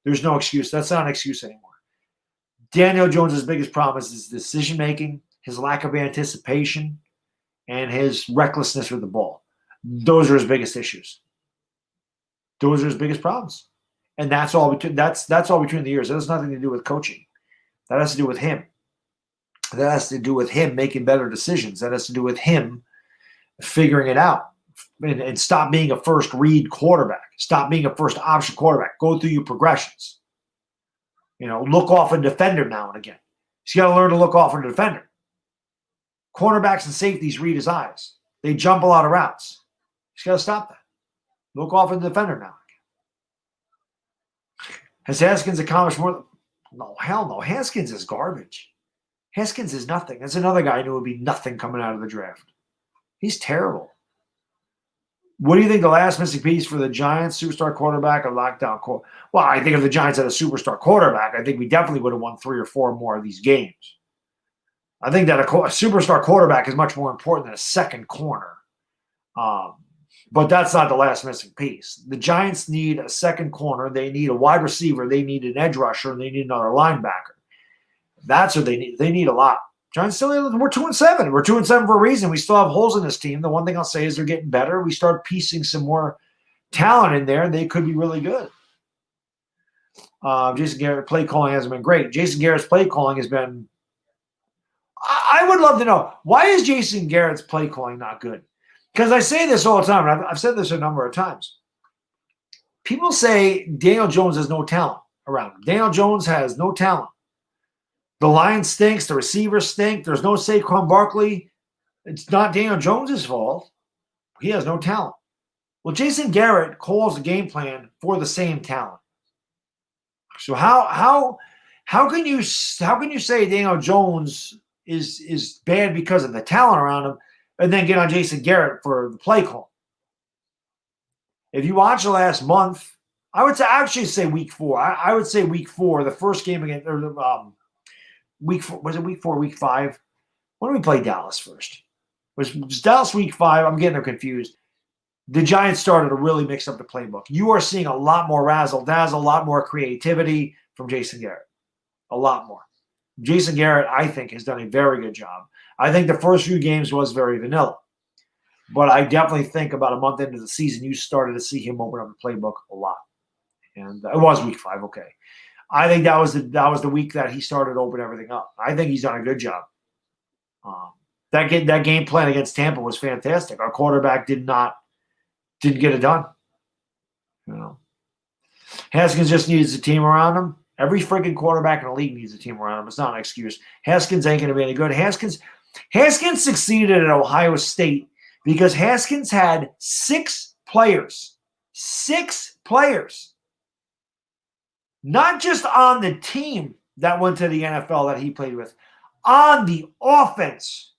There's no excuse. That's not an excuse anymore. Daniel Jones' biggest problem is his decision making, his lack of anticipation, and his recklessness with the ball. Those are his biggest issues. Those are his biggest problems. And that's all between the years. That has nothing to do with coaching. That has to do with him. That has to do with him making better decisions. That has to do with him figuring it out. And stop being a first read quarterback. Stop being a first option quarterback. Go through your progressions. Look off a defender now and again. He's got to learn to look off a defender. Cornerbacks and safeties read his eyes. They jump a lot of routes. He's got to stop that. Look off a defender now. Has Haskins accomplished more? No, hell no. Haskins is garbage. Haskins is nothing. That's another guy I knew would be nothing coming out of the draft. He's terrible. What do you think the last missing piece for the Giants, superstar quarterback or lockdown quarterback? Well, I think if the Giants had a superstar quarterback, I think we definitely would have won 3 or 4 more of these games. I think that a superstar quarterback is much more important than a second corner. But that's not the last missing piece. The Giants need a second corner. They need a wide receiver. They need an edge rusher. And they need another linebacker. That's what they need. They need a lot. Giants still, we're 2-7. We're 2-7 for a reason. We still have holes in this team. The one thing I'll say is they're getting better. We start piecing some more talent in there, and they could be really good. Jason Garrett play calling hasn't been great. Jason Garrett's play calling has been. I would love to know, why is Jason Garrett's play calling not good? Because I say this all the time, and I've said this a number of times. People say Daniel Jones has no talent around him. Daniel Jones has no talent. The line stinks. The receivers stink. There's no Saquon Barkley. It's not Daniel Jones' fault. He has no talent. Well, Jason Garrett calls the game plan for the same talent. So how can you say Daniel Jones is bad because of the talent around him, and then get on Jason Garrett for the play call? If you watch the last month, I would say week 4. I would say week 4, the first game against week 4, was it week 4, week 5? When did we play Dallas first? Was Dallas week 5? I'm getting them confused. The Giants started to really mix up the playbook. You are seeing a lot more razzle-dazzle, a lot more creativity from Jason Garrett. A lot more. Jason Garrett, I think, has done a very good job. I think the first few games was very vanilla. But I definitely think about a month into the season, you started to see him open up the playbook a lot. And it was week 5, okay. I think that was the week that he started to open everything up. I think he's done a good job. That game plan against Tampa was fantastic. Our quarterback didn't get it done. Haskins just needs a team around him. Every freaking quarterback in the league needs a team around him. It's not an excuse. Haskins ain't going to be any good. Haskins succeeded at Ohio State because Haskins had 6 players. 6 players. Not just on the team that went to the NFL that he played with. On the offense.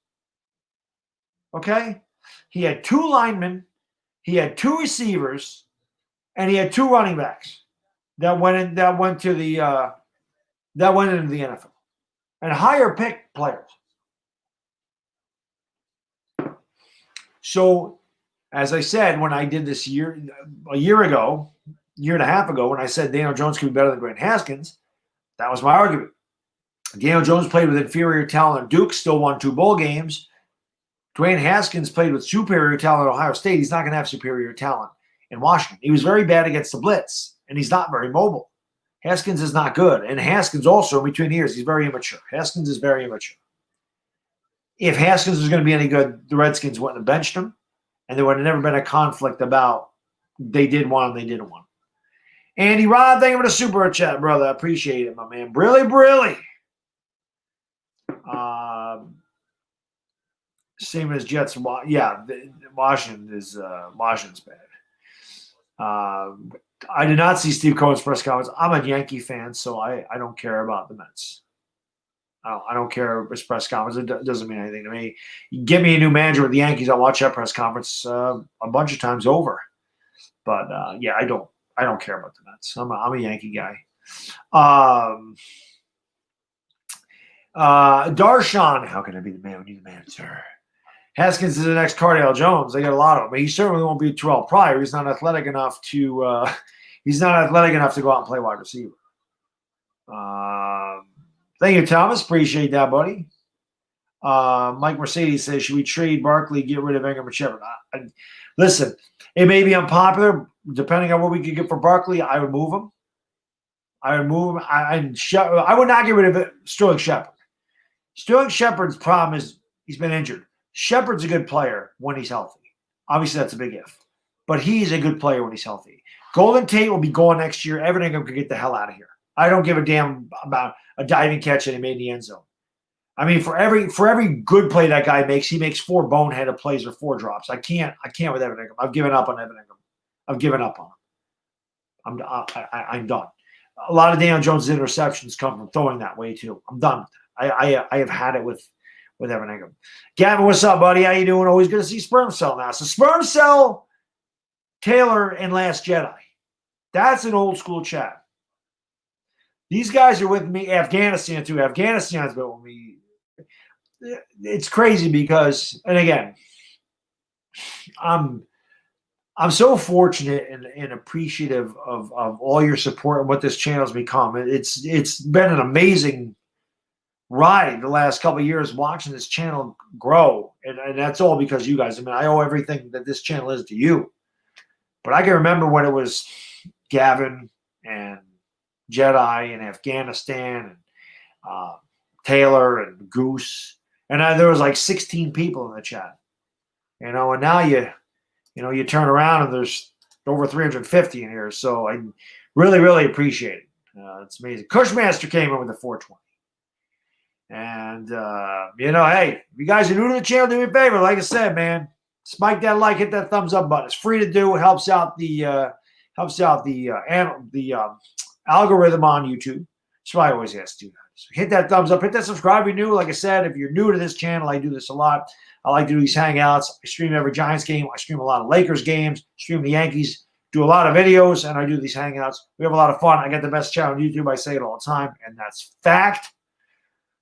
Okay? He had 2 linemen. He had 2 receivers. And he had 2 running backs that went into the NFL. And higher pick players. So, as I said, when I did this a year and a half ago, when I said Daniel Jones could be better than Dwayne Haskins, that was my argument. Daniel Jones played with inferior talent at Duke, still won 2 bowl games. Dwayne Haskins played with superior talent at Ohio State. He's not going to have superior talent in Washington. He was very bad against the blitz, and he's not very mobile. Haskins is not good. And Haskins also, in between years, he's very immature. Haskins is very immature. If Haskins was going to be any good, the Redskins wouldn't have benched him, and there would have never been a conflict about they did want him, they didn't want him. Andy Rod, thank you for the super chat, brother. I appreciate it, my man. Brilly. Same as Jets. Yeah, Washington's bad. I did not see Steve Cohen's press conference. I'm a Yankee fan, so I don't care about the Mets. I don't care his press conference. It doesn't mean anything to me. You give me a new manager with the Yankees, I'll watch that press conference a bunch of times over. But yeah, I don't care about the Mets. I'm a Yankee guy. Darshan, how can I be the man when you're the manager? Haskins is the next Cardale Jones. They got a lot of them. But he certainly won't be Terrell Pryor. He's not athletic enough to go out and play wide receiver. Thank you, Thomas. Appreciate that, buddy. Mike Mercedes says, should we trade Barkley, get rid of Ingram and Shepard? Listen, it may be unpopular. Depending on what we could get for Barkley, I would move him. I would not get rid of Sterling Shepard. Sterling Shepard's problem is he's been injured. Shepard's a good player when he's healthy. Obviously, that's a big if. But he's a good player when he's healthy. Golden Tate will be gone next year. Evan Ingram could get the hell out of here. I don't give a damn about a diving catch that he made in the end zone. I mean, for every good play that guy makes, he makes 4 boneheaded plays or 4 drops. I can't with Evan Ingram. I've given up on Evan Ingram. I've given up on him. I'm done. A lot of Daniel Jones' interceptions come from throwing that way too. I'm done. I have had it with Evan Ingram. Gavin, what's up, buddy? How you doing? Always good to see Sperm Cell now. So Sperm Cell, Taylor, and Last Jedi. That's an old school chat. These guys are with me. Afghanistan too. Afghanistan's been with me. It's crazy because, and again, I'm so fortunate and appreciative of all your support and what this channel's become. It's been an amazing ride the last couple of years watching this channel grow. And that's all because you guys. I mean, I owe everything that this channel is to you. But I can remember when it was Gavin and Jedi and Afghanistan and Taylor and Goose. And there was like 16 people in the chat. And now you turn around and there's over 350 in here. So I really, really appreciate it. It's amazing. Cushmaster came in with a 420. And, hey, if you guys are new to the channel, do me a favor. Like I said, man, spike that like, hit that thumbs up button. It's free to do. It helps out the algorithm on YouTube. That's why I always ask you guys. So hit that thumbs up. Hit that subscribe if you're new. Like I said, if you're new to this channel, I do this a lot. I like to do these hangouts. I stream every Giants game. I stream a lot of Lakers games. Stream the Yankees. Do a lot of videos, and I do these hangouts. We have a lot of fun. I get the best channel on YouTube. I say it all the time, and that's fact.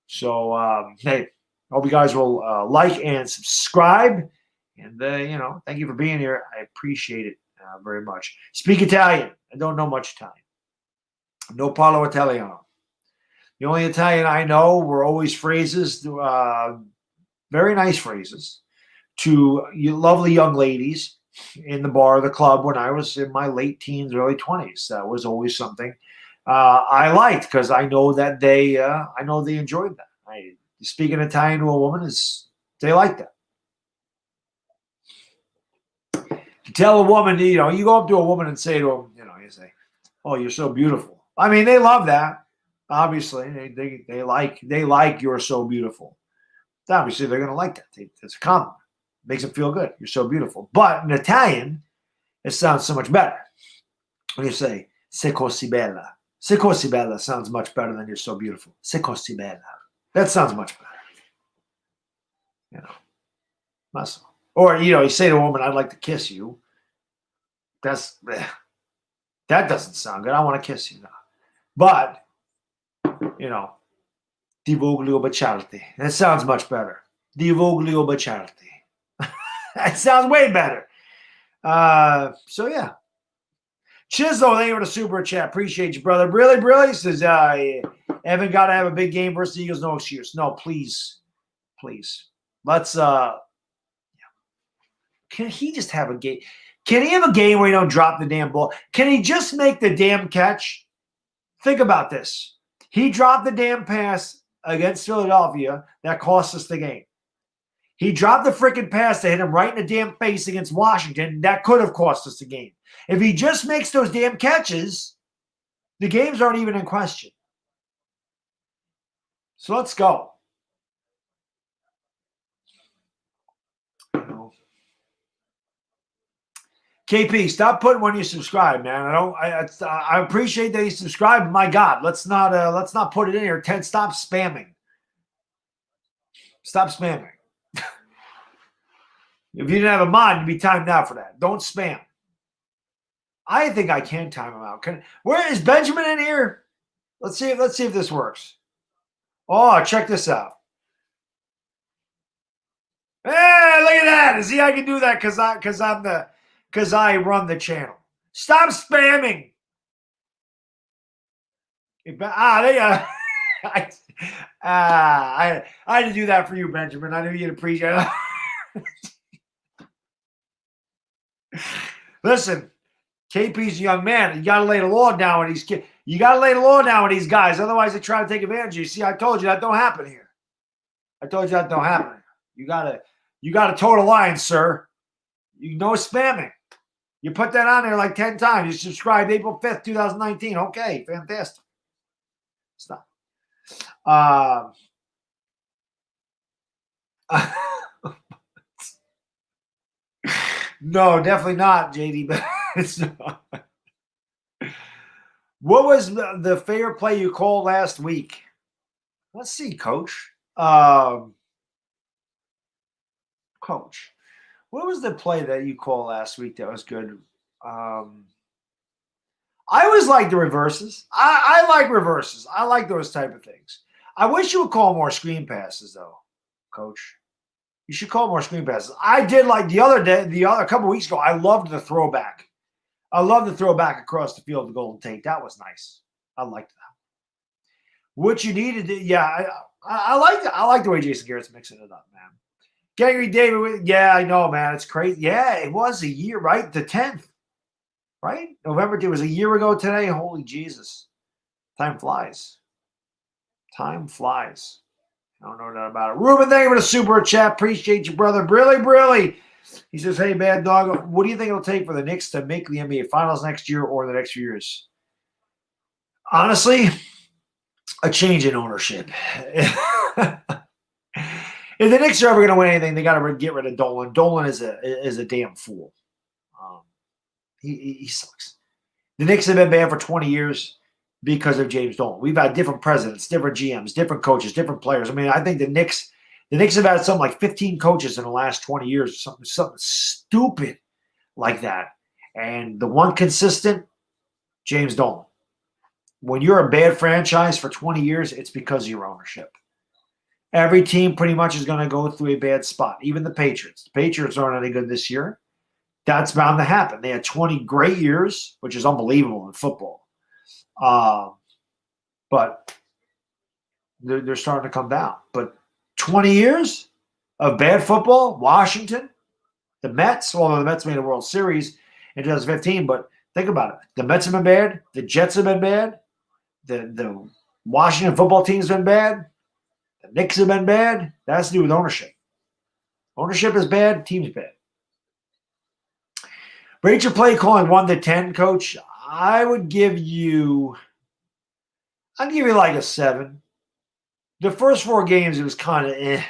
So, hey, hope you guys will like and subscribe. And, thank you for being here. I appreciate it very much. Speak Italian. I don't know much Italian. No parlo Italiano. The only Italian I know were always phrases, very nice phrases, to lovely young ladies in the bar or the club when I was in my late teens, early 20s. That was always something I liked because I know that they enjoyed that. Speaking Italian to a woman they like that. To tell a woman, you go up to a woman and say to them, you say, "Oh, you're so beautiful." I mean, they love that. Obviously, they like "you're so beautiful." Obviously, they're going to like that. It's a compliment. It makes them feel good. You're so beautiful. But in Italian, It sounds so much better when you say, "Se così bella." "Se così bella" sounds much better than "you're so beautiful." "Se così bella." That sounds much better. You know, muscle. Or, you say to a woman, "I'd like to kiss you." That doesn't sound good. "I want to kiss you now." But, "Ti voglio baciarti." That sounds much better. "Ti voglio baciarti." That sounds way better. So, yeah. Chislo, thank you for the super chat. Appreciate you, brother. Really says, Evan got to have a big game versus the Eagles. No excuse. No, please. Let's, can he just have a game? Can he have a game where he don't drop the damn ball? Can he just make the damn catch? Think about this. He dropped the damn pass against Philadelphia that cost us the game. He dropped the freaking pass that hit him right in the damn face against Washington. That could have cost us the game. If he just makes those damn catches, the games aren't even in question. So let's go. KP, stop putting when you subscribe, man. I appreciate that you subscribe. My God, let's not put it in here. Ted, stop spamming. Stop spamming. If you didn't have a mod, you'd be timed out for that. Don't spam. I think I can time him out. Where is Benjamin in here? Let's see if this works. Oh, check this out. Hey, look at that. See, I can do that because I run the channel. Stop spamming. There you go. I had to do that for you, Benjamin. I knew you'd appreciate it. Listen, KP's a young man. You got to lay the law down with these kids. You got to lay the law down with these guys. Otherwise, they try to take advantage of you. See, I told you that don't happen here. I told you that don't happen here. You got to toe the line, sir. No spamming. You put that on there like 10 times. You subscribed April 5th, 2019. Okay, fantastic. Stop. No, definitely not, JD. But it's not. What was the fair play you called last week? Let's see, Coach. Coach, what was the play that you called last week that was good? I always like the reverses. I like reverses. I like those type of things. I wish you would call more screen passes, though, Coach. You should call more screen passes. I did like a couple weeks ago. I loved the throwback. I love the throwback across the field to Golden Tate. That was nice. I liked that. What you needed to, yeah, I like it. I like the way Jason Garrett's mixing it up, man. Gary David, yeah, I know, man. It's crazy. Yeah, it was a year, right? The 10th, right? November, it was a year ago today. Holy Jesus. Time flies. Time flies. I don't know that about it. Ruben, thank you for the super chat. Appreciate you, brother. Brilly. He says, hey, Bad Dog, what do you think it'll take for the Knicks to make the NBA Finals next year or the next few years? Honestly, a change in ownership. If the Knicks are ever going to win anything, they got to get rid of Dolan. Dolan is a damn fool. He sucks. The Knicks have been bad for 20 years because of James Dolan. We've had different presidents, different GMs, different coaches, different players. I mean, I think the Knicks have had something like 15 coaches in the last 20 years, something stupid like that. And the one consistent, James Dolan. When you're a bad franchise for 20 years, it's because of your ownership. Every team pretty much is going to go through a bad spot, even the Patriots. The Patriots aren't any good this year. That's bound to happen. They had 20 great years, which is unbelievable in football. But they're starting to come down. But 20 years of bad football, Washington, the Mets, although the Mets made a World Series in 2015, but think about it. The Mets have been bad. The Jets have been bad. The Washington football team's been bad. The Knicks have been bad. That has to do with ownership. Ownership is bad. Team's bad. Rate your play calling 1 to 10, Coach. I'd give you like a 7. The first 4 games, it was kind of eh.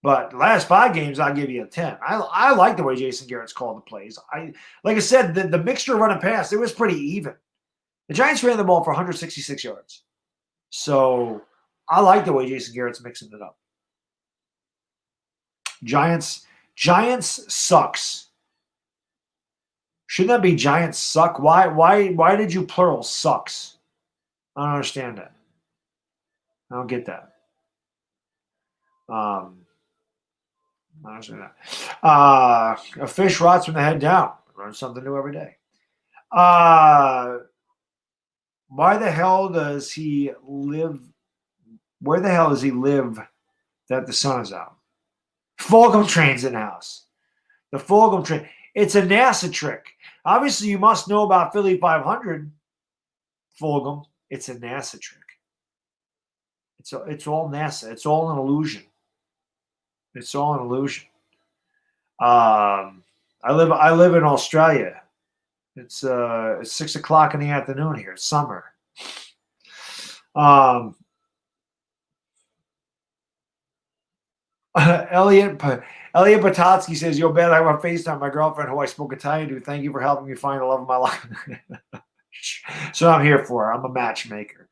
But the last 5 games, I'll give you a 10. I like the way Jason Garrett's called the plays. Like I said, the mixture of running past, it was pretty even. The Giants ran the ball for 166 yards. So I like the way Jason Garrett's mixing it up. Giants sucks. Shouldn't that be Giants suck? Why did you plural sucks? I don't understand that. I don't get that. I don't understand that. A fish rots from the head down. Learn something new every day. Why the hell does he live? Where the hell does he live that the sun is out? Fulgham train's in house. The Fulgham train. It's a NASA trick. Obviously, you must know about Philly 500, Fulgham. It's a NASA trick. It's all NASA. It's all an illusion. It's all an illusion. I live in Australia. It's 6 o'clock in the afternoon here. It's summer. Elliot Patotsky says, "Yo, Bad, I'm on FaceTime. My girlfriend, who I spoke Italian to, thank you for helping me find the love of my life." So I'm here for her. I'm a matchmaker.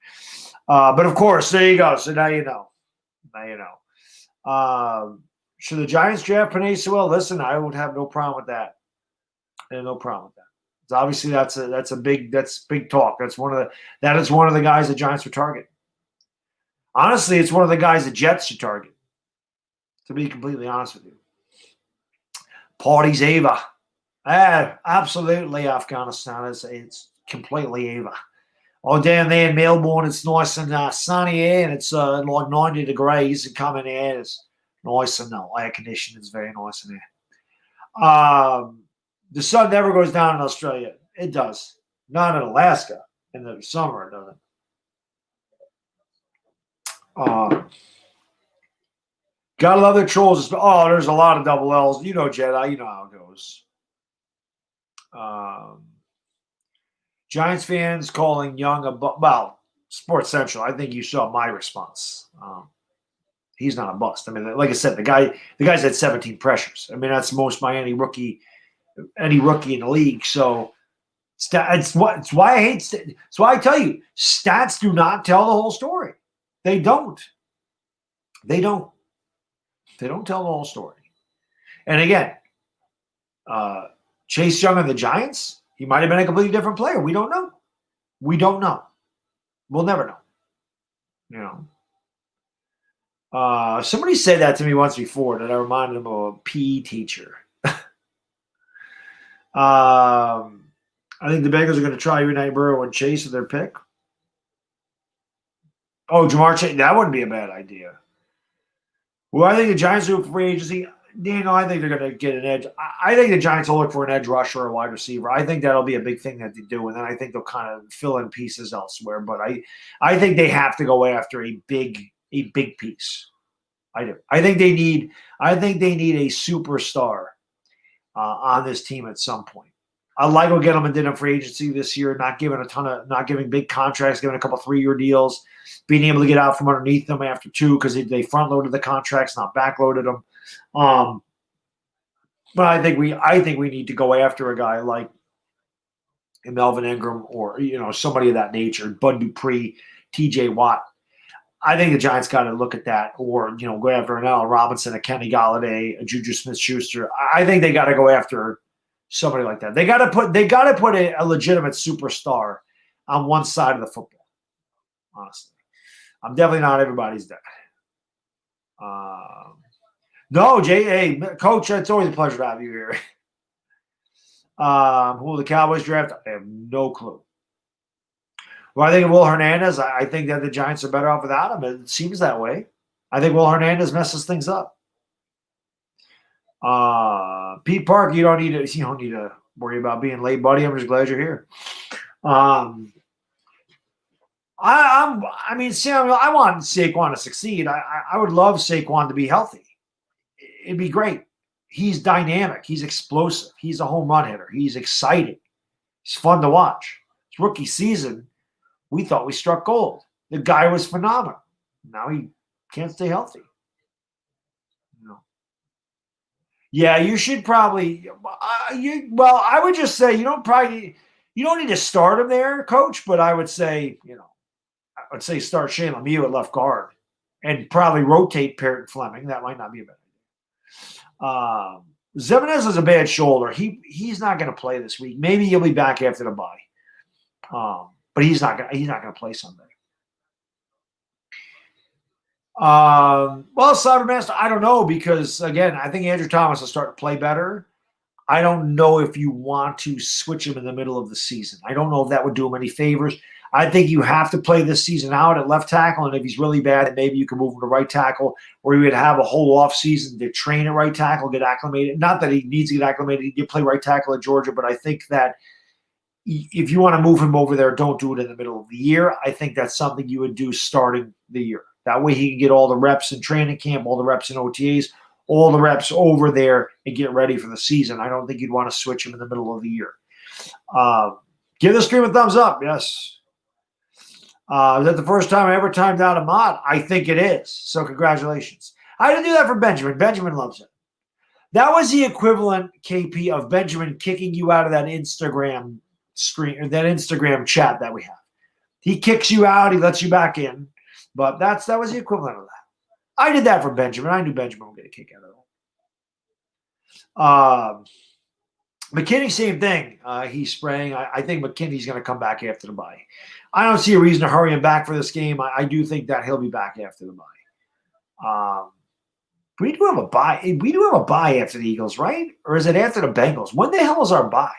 But of course, there you go. So now you know. Should the Giants draft Penei Sewell? Listen, I would have no problem with that. I have no problem with that. So obviously, that's big talk. That is one of the guys the Giants would target. Honestly, it's one of the guys the Jets should target. To be completely honest with you. Party's Ava. Absolutely Afghanistan. It's completely Ava. Oh, down there in Melbourne, it's nice and sunny air, and it's like 90 degrees and coming air. It's nice and air conditioning is very nice in there. The sun never goes down in Australia. It does. Not in Alaska. In the summer, it doesn't. Gotta love their trolls. Oh, there's a lot of double L's. You know, Jedi. You know how it goes. Giants fans calling Young well, Sports Central. I think you saw my response. He's not a bust. I mean, like I said, the guy's had 17 pressures. I mean, that's the most by any rookie in the league. So it's why I hate. It's why I tell you, stats do not tell the whole story. They don't. They don't tell the whole story. And again, Chase Young and the Giants, he might have been a completely different player. We don't know. We'll never know. Somebody said that to me once before that I reminded him of a PE teacher. I think the Bengals are going to try Unite Burrow and Chase with their pick. Oh, Jamar Chase, that wouldn't be a bad idea. Well, I think the Giants do free agency. Daniel, I think they're going to get an edge. I think the Giants will look for an edge rusher or a wide receiver. I think that'll be a big thing that they do, and then I think they'll kind of fill in pieces elsewhere. But I think they have to go after a big piece. I do. I think they need a superstar on this team at some point. I like what Gettleman did in free agency this year, not giving big contracts, giving a couple 3-year deals, being able to get out from underneath them after 2 because they front loaded the contracts, not back loaded them. But I think we need to go after a guy like Melvin Ingram or somebody of that nature, Bud Dupree, T.J. Watt. I think the Giants got to look at that, or go after an Allen Robinson, a Kenny Galladay, a Juju Smith-Schuster. I think they got to go after somebody like that. They got to put a legitimate superstar on one side of the football. Honestly, I'm definitely not everybody's dad. No, Jay. Hey, Coach, it's always a pleasure to have you here. Who will the Cowboys draft? I have no clue. Well, I think of Will Hernandez. I think that the Giants are better off without him. It seems that way. I think Will Hernandez messes things up. Pete Park, you don't need to worry about being late, buddy. I'm just glad you're here. Samuel, I want Saquon to succeed. I would love Saquon to be healthy. It'd be great. He's dynamic. He's explosive. He's a home run hitter. He's exciting. He's fun to watch. His rookie season, we thought we struck gold. The guy was phenomenal. Now he can't stay healthy. Yeah, you should probably. Well, I would just say you don't need to start him there, coach. But I would say start Shane Lemieux at left guard, and probably rotate Parrott Fleming. That might not be a bad idea. Zimenez has a bad shoulder. He's not going to play this week. Maybe he'll be back after the bye. But he's not going to play Sunday. Well, Cybermaster, I don't know, because again, I think Andrew Thomas will start to play better. I don't know if you want to switch him in the middle of the season. I don't know if that would do him any favors. I think you have to play this season out at left tackle, and if he's really bad, then maybe you can move him to right tackle, or you would have a whole off season to train at right tackle, get acclimated. Not that he needs to get acclimated. He did play right tackle at Georgia, but I think that if you want to move him over there, don't do it in the middle of the year. I think that's something you would do starting the year. That way he can get all the reps in training camp, all the reps in OTAs, all the reps over there and get ready for the season. I don't think you'd want to switch him in the middle of the year. Give the stream a thumbs up. Yes. Is that the first time I ever timed out a mod? I think it is. So congratulations. I didn't do that for Benjamin. Benjamin loves it. That was the equivalent, KP, of Benjamin kicking you out of that Instagram screen or that Instagram chat that we have. He kicks you out. He lets you back in. But that was the equivalent of that. I did that for Benjamin. I knew Benjamin would get a kick out of it. McKinney, same thing. He's spraying. I think McKinney's going to come back after the bye. I don't see a reason to hurry him back for this game. I do think that he'll be back after the bye. We do have a bye. We do have a bye after the Eagles, right? Or is it after the Bengals? When the hell is our bye?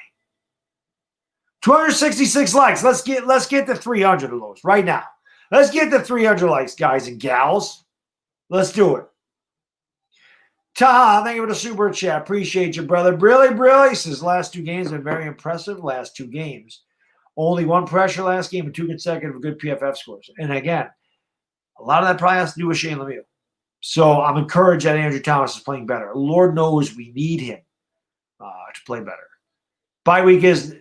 266 likes. Let's get to 300 of those right now. Let's get to 300 likes, guys and gals. Let's do it. Taha, thank you for the super chat. Appreciate you, brother. Brilly says last two games have been very impressive. Last two games. Only one pressure last game and two consecutive good PFF scores. And again, a lot of that probably has to do with Shane Lemieux. So I'm encouraged that Andrew Thomas is playing better. Lord knows we need him to play better. Bye week is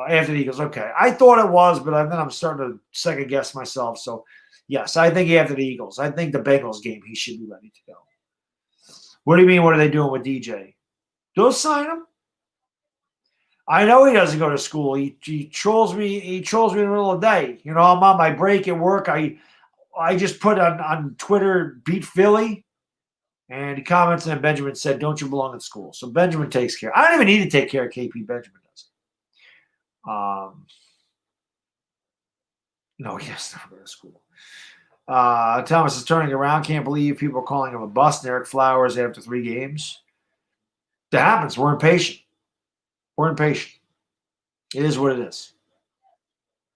after the Eagles. Okay. I thought it was, but then I'm starting to second guess myself. So, yes, I think after the Eagles. I think the Bengals game, he should be ready to go. What do you mean, what are they doing with DJ? They'll sign him. I know he doesn't go to school. He trolls me. He trolls me in the middle of the day. You know, I'm on my break at work. I just put on Twitter, beat Philly. And he comments, and Benjamin said, don't you belong in school? So Benjamin takes care. I don't even need to take care of KP. Benjamin does. No, he has to go to school. Thomas is turning around. Can't believe people are calling him a bust. Eric Flowers after 3 games. That happens. We're impatient. We're impatient. It is what it is.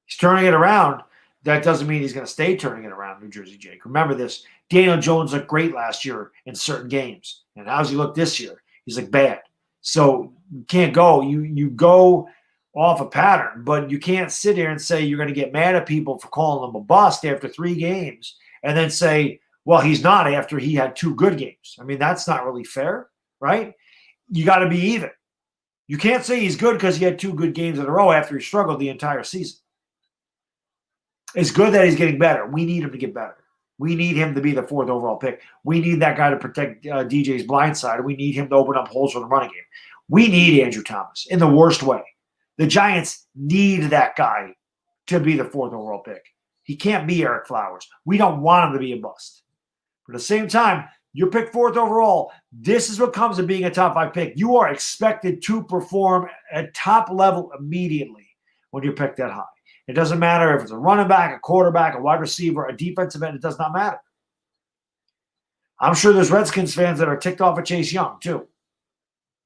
He's turning it around. That doesn't mean he's going to stay turning it around, New Jersey Jake. Remember this. Daniel Jones looked great last year in certain games. And how's he look this year? He's like bad. So you can't go. You go off a pattern, but you can't sit here and say you're going to get mad at people for calling him a bust after 3 games and then say, well, he's not after he had 2 good games. I mean, that's not really fair, right? You got to be even. You can't say he's good because he had 2 good games in a row after he struggled the entire season. It's good that he's getting better. We need him to get better. We need him to be the 4th overall pick. We need that guy to protect DJ's blind side. We need him to open up holes for the running game. We need Andrew Thomas in the worst way. The Giants need that guy to be the 4th overall pick. He can't be Eric Flowers. We don't want him to be a bust. But at the same time, you're picked 4th overall. This is what comes of being a top 5 pick. You are expected to perform at top level immediately when you're picked that high. It doesn't matter if it's a running back, a quarterback, a wide receiver, a defensive end. It does not matter. I'm sure there's Redskins fans that are ticked off at Chase Young, too.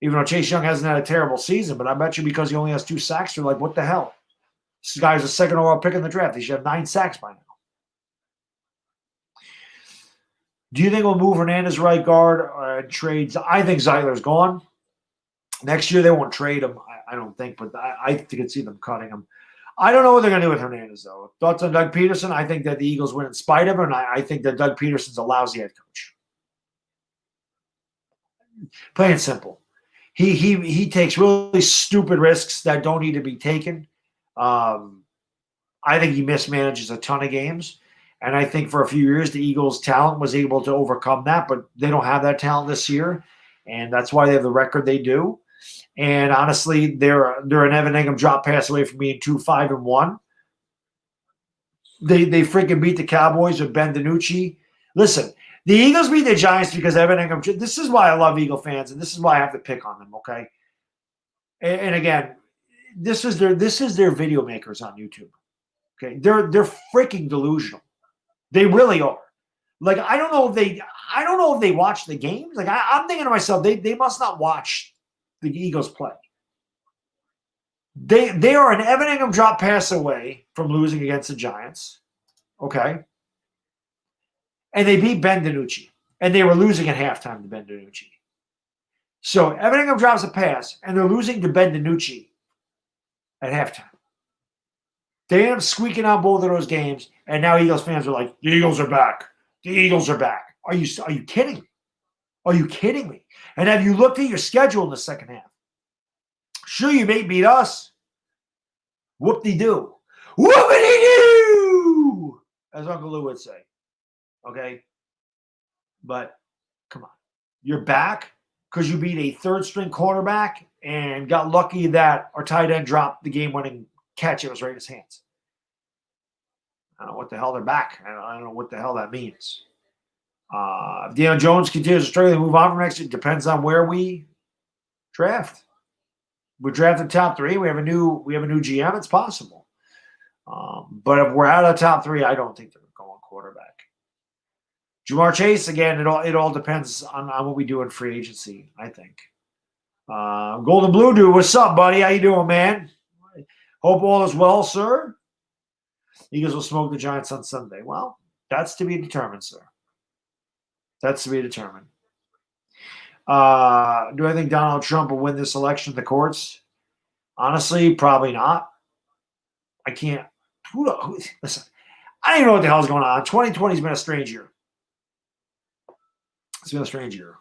Even though Chase Young hasn't had a terrible season, but I bet you because he only has 2 sacks, they're like, what the hell? This guy's a 2nd overall pick in the draft. He should have 9 sacks by now. Do you think we'll move Hernandez right guard trades? I think Zeitler's gone. Next year they won't trade him, I don't think, but I could see them cutting him. I don't know what they're going to do with Hernandez, though. Thoughts on Doug Peterson? I think that the Eagles win in spite of him, and I think that Doug Peterson's a lousy head coach. Plain and simple. He takes really stupid risks that don't need to be taken. I think he mismanages a ton of games. And I think for a few years, the Eagles' talent was able to overcome that, but they don't have that talent this year. and that's why they have the record they do. And honestly, they're an Evan Ingham drop pass away from being 2-5-1. They freaking beat the Cowboys with Ben DiNucci. Listen, the Eagles beat the Giants because Evan Ingham. This is why I love Eagle fans, and this is why I have to pick on them. Okay, and again, this is their video makers on YouTube. Okay, they're freaking delusional. They really are. Like I don't know if they watch the games. Like I'm thinking to myself, they must not watch the Eagles play. They are an Evan Ingham drop pass away from losing against the Giants. Okay. And they beat Ben DiNucci. And they were losing at halftime to Ben DiNucci. So Evan Ingham drops a pass, and they're losing to Ben DiNucci at halftime. They end up squeaking out both of those games, and now Eagles fans are like, the Eagles are back. The Eagles are back. Are you kidding me? Are you kidding me? And have you looked at your schedule in the second half? Sure, you may beat us. Whoop-de-doo. Whoop-de-doo! As Uncle Lou would say. Okay? But, come on. You're back because you beat a third-string quarterback and got lucky that our tight end dropped the game-winning catch. It was right in his hands. I don't know what the hell they're back. I don't know what the hell that means. If Deion Jones continues to struggle to move on from next year, it depends on where we draft. We drafted top 3. We have a new GM. It's possible. But if we're out of the top 3, I don't think they're going quarterback. Jamar Chase, again, it all depends on what we do in free agency, I think. Golden Blue Dude, what's up, buddy? How you doing, man? Hope all is well, sir. Eagles will smoke the Giants on Sunday. Well, that's to be determined, sir. That's to be determined. Do I think Donald Trump will win this election at the courts? Honestly, probably not. I can't. Listen, I don't even know what the hell's going on. 2020 has been a strange year. It's been a strange year.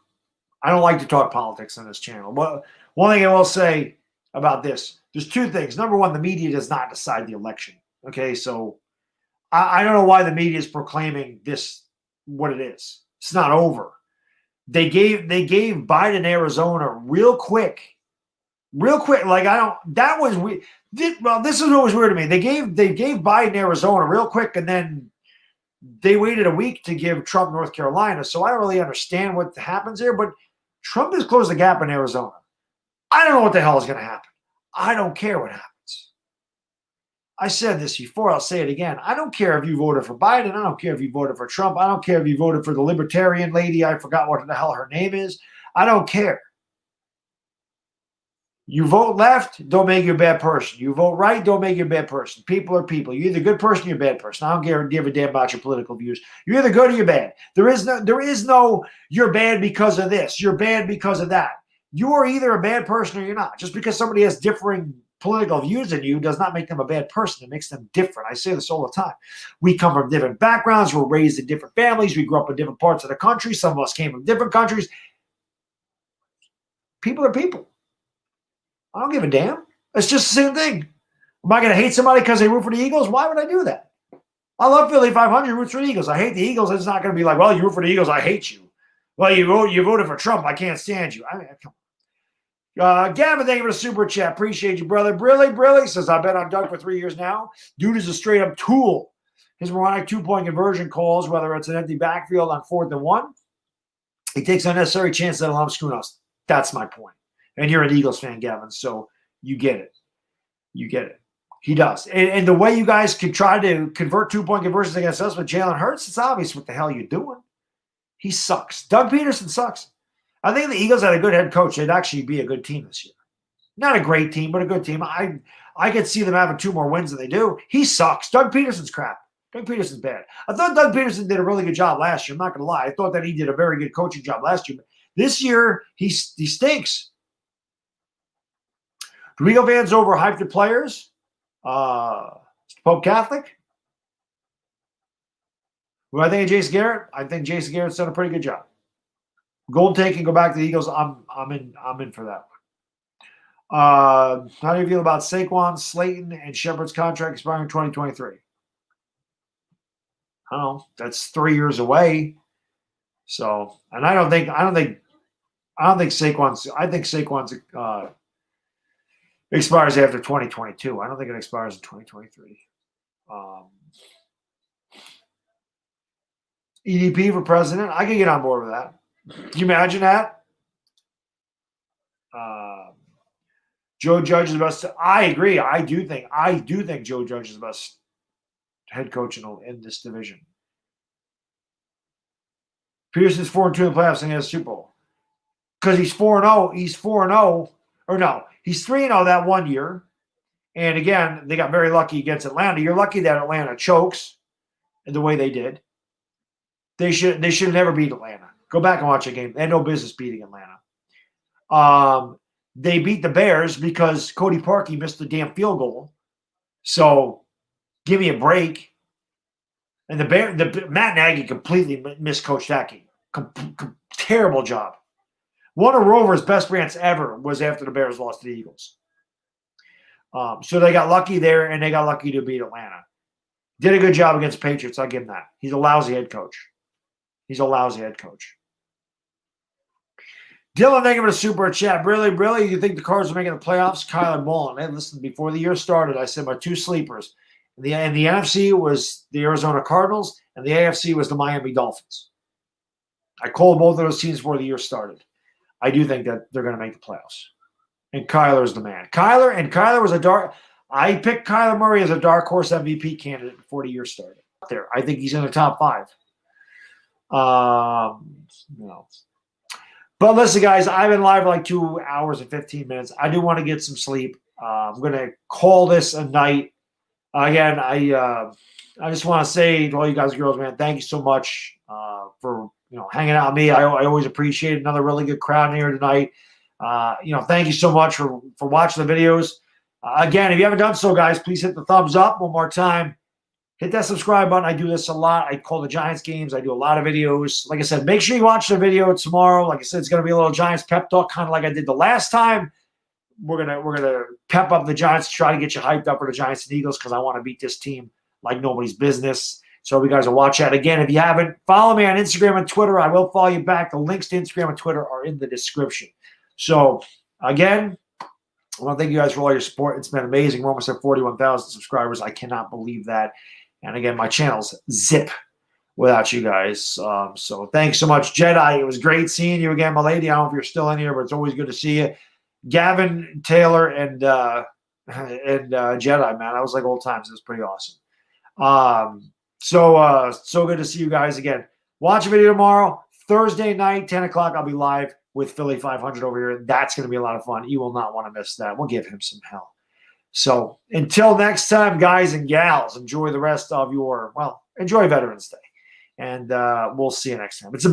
I don't like to talk politics on this channel. But one thing I will say about this, there's 2 things. Number one, the media does not decide the election. Okay, so I don't know why the media is proclaiming this what it is. It's not over. They gave Biden Arizona real quick. Like that was weird. Well, this is what was weird to me. They gave Biden Arizona real quick, and then they waited a week to give Trump North Carolina. So I don't really understand what happens there, but Trump has closed the gap in Arizona. I don't know what the hell is going to happen. I don't care what happens. I said this before. I'll say it again. I don't care if you voted for Biden. I don't care if you voted for Trump. I don't care if you voted for the libertarian lady. I forgot what the hell her name is. I don't care. You vote left, don't make you a bad person. You vote right, don't make you a bad person. People are people. You're either a good person or you're a bad person. I don't give a damn about your political views. You're either good or you're bad. There is no you're bad because of this. You're bad because of that. You are either a bad person or you're not. Just because somebody has differing political views than you does not make them a bad person. It makes them different. I say this all the time. We come from different backgrounds. We're raised in different families. We grew up in different parts of the country. Some of us came from different countries. People are people. I don't give a damn. It's just the same thing. Am I going to hate somebody because they root for the Eagles? Why would I do that? I love Philly 500, roots for the Eagles. I hate the Eagles. It's not going to be like, well, you root for the Eagles, I hate you. Well, you voted for Trump, I can't stand you. I mean, come on. Gavin, thank you for the super chat. Appreciate you, brother. Brilly says, I've been on Doug for 3 years now. Dude is a straight-up tool. His moronic 2-point conversion calls, whether it's an empty backfield on 4th and 1, he takes unnecessary chances that allow him to screw us. That's my point. And you're an Eagles fan, Gavin, so you get it. You get it. He does. And the way you guys can try to convert 2-point conversions against us with Jalen Hurts, it's obvious what the hell you're doing. He sucks. Doug Peterson sucks. I think the Eagles had a good head coach. They'd actually be a good team this year. Not a great team, but a good team. I could see them having 2 more wins than they do. He sucks. Doug Peterson's crap. Doug Peterson's bad. I thought Doug Peterson did a really good job last year. I'm not going to lie. I thought that he did a very good coaching job last year. But this year, he stinks. Do Eagle fans overhype the players? Pope Catholic? What I think of Jason Garrett? I think Jason Garrett's done a pretty good job. Gold take and go back to the Eagles. I'm in for that one. How do you feel about Saquon, Slayton, and Shepard's contract expiring in 2023? I don't know. That's 3 years away. So, and I don't think I don't think Saquon's. I think Saquon's expires after 2022. I don't think it expires in 2023. EDP for president. I can get on board with that. Can you imagine that? Joe Judge is the best. I agree. I do think Joe Judge is the best head coach in this division. Peterson's 4-2 in the playoffs and he has a Super Bowl. Because he's 4-0. He's 4-0. Or no, he's 3-0 that one year. And again, they got very lucky against Atlanta. You're lucky that Atlanta chokes in the way they did. They should never beat Atlanta. Go back and watch a game. They had no business beating Atlanta. They beat the Bears because Cody Parkey missed the damn field goal. So give me a break. And Matt Nagy completely miscoached that game. Terrible job. One of Rover's best rants ever was after the Bears lost to the Eagles. So they got lucky there, and they got lucky to beat Atlanta. Did a good job against Patriots. I'll give him that. He's a lousy head coach. Dylan, thank you for the super chat. Really, you think the Cards are making the playoffs? Kyler Mullen. Hey, listen, before the year started, I said my two sleepers. And the NFC was the Arizona Cardinals, and the AFC was the Miami Dolphins. I called both of those teams before the year started. I do think that they're going to make the playoffs. And Kyler's the man. Kyler was I picked Kyler Murray as a dark horse MVP candidate before the year started. I think he's in the top 5. No. But listen, guys, I've been live for like 2 hours and 15 minutes. I do want to get some sleep. I'm going to call this a night. Again, I just want to say to all you guys and girls, man, thank you so much for hanging out with me. I always appreciate it. Another really good crowd here tonight. Thank you so much for watching the videos. Again, if you haven't done so, guys, please hit the thumbs up one more time. Hit that subscribe button. I do this a lot. I call the Giants games. I do a lot of videos. Like I said, make sure you watch the video tomorrow. Like I said, it's going to be a little Giants pep talk, kind of like I did the last time. We're gonna pep up the Giants, try to get you hyped up for the Giants and Eagles because I want to beat this team like nobody's business. So you guys will watch that. Again, if you haven't, follow me on Instagram and Twitter. I will follow you back. The links to Instagram and Twitter are in the description. So again, I want to thank you guys for all your support. It's been amazing. We're almost at 41,000 subscribers. I cannot believe that. And again, my channel's zip without you guys. So thanks so much, Jedi. It was great seeing you again, my lady. I don't know if you're still in here, but it's always good to see you. Gavin, Taylor, and Jedi, man. I was like old times. It was pretty awesome. So good to see you guys again. Watch a video tomorrow. Thursday night, 10 o'clock, I'll be live with Philly 500 over here. That's going to be a lot of fun. You will not want to miss that. We'll give him some hell. So until next time, guys and gals, enjoy the rest of enjoy Veterans Day. And we'll see you next time. It's a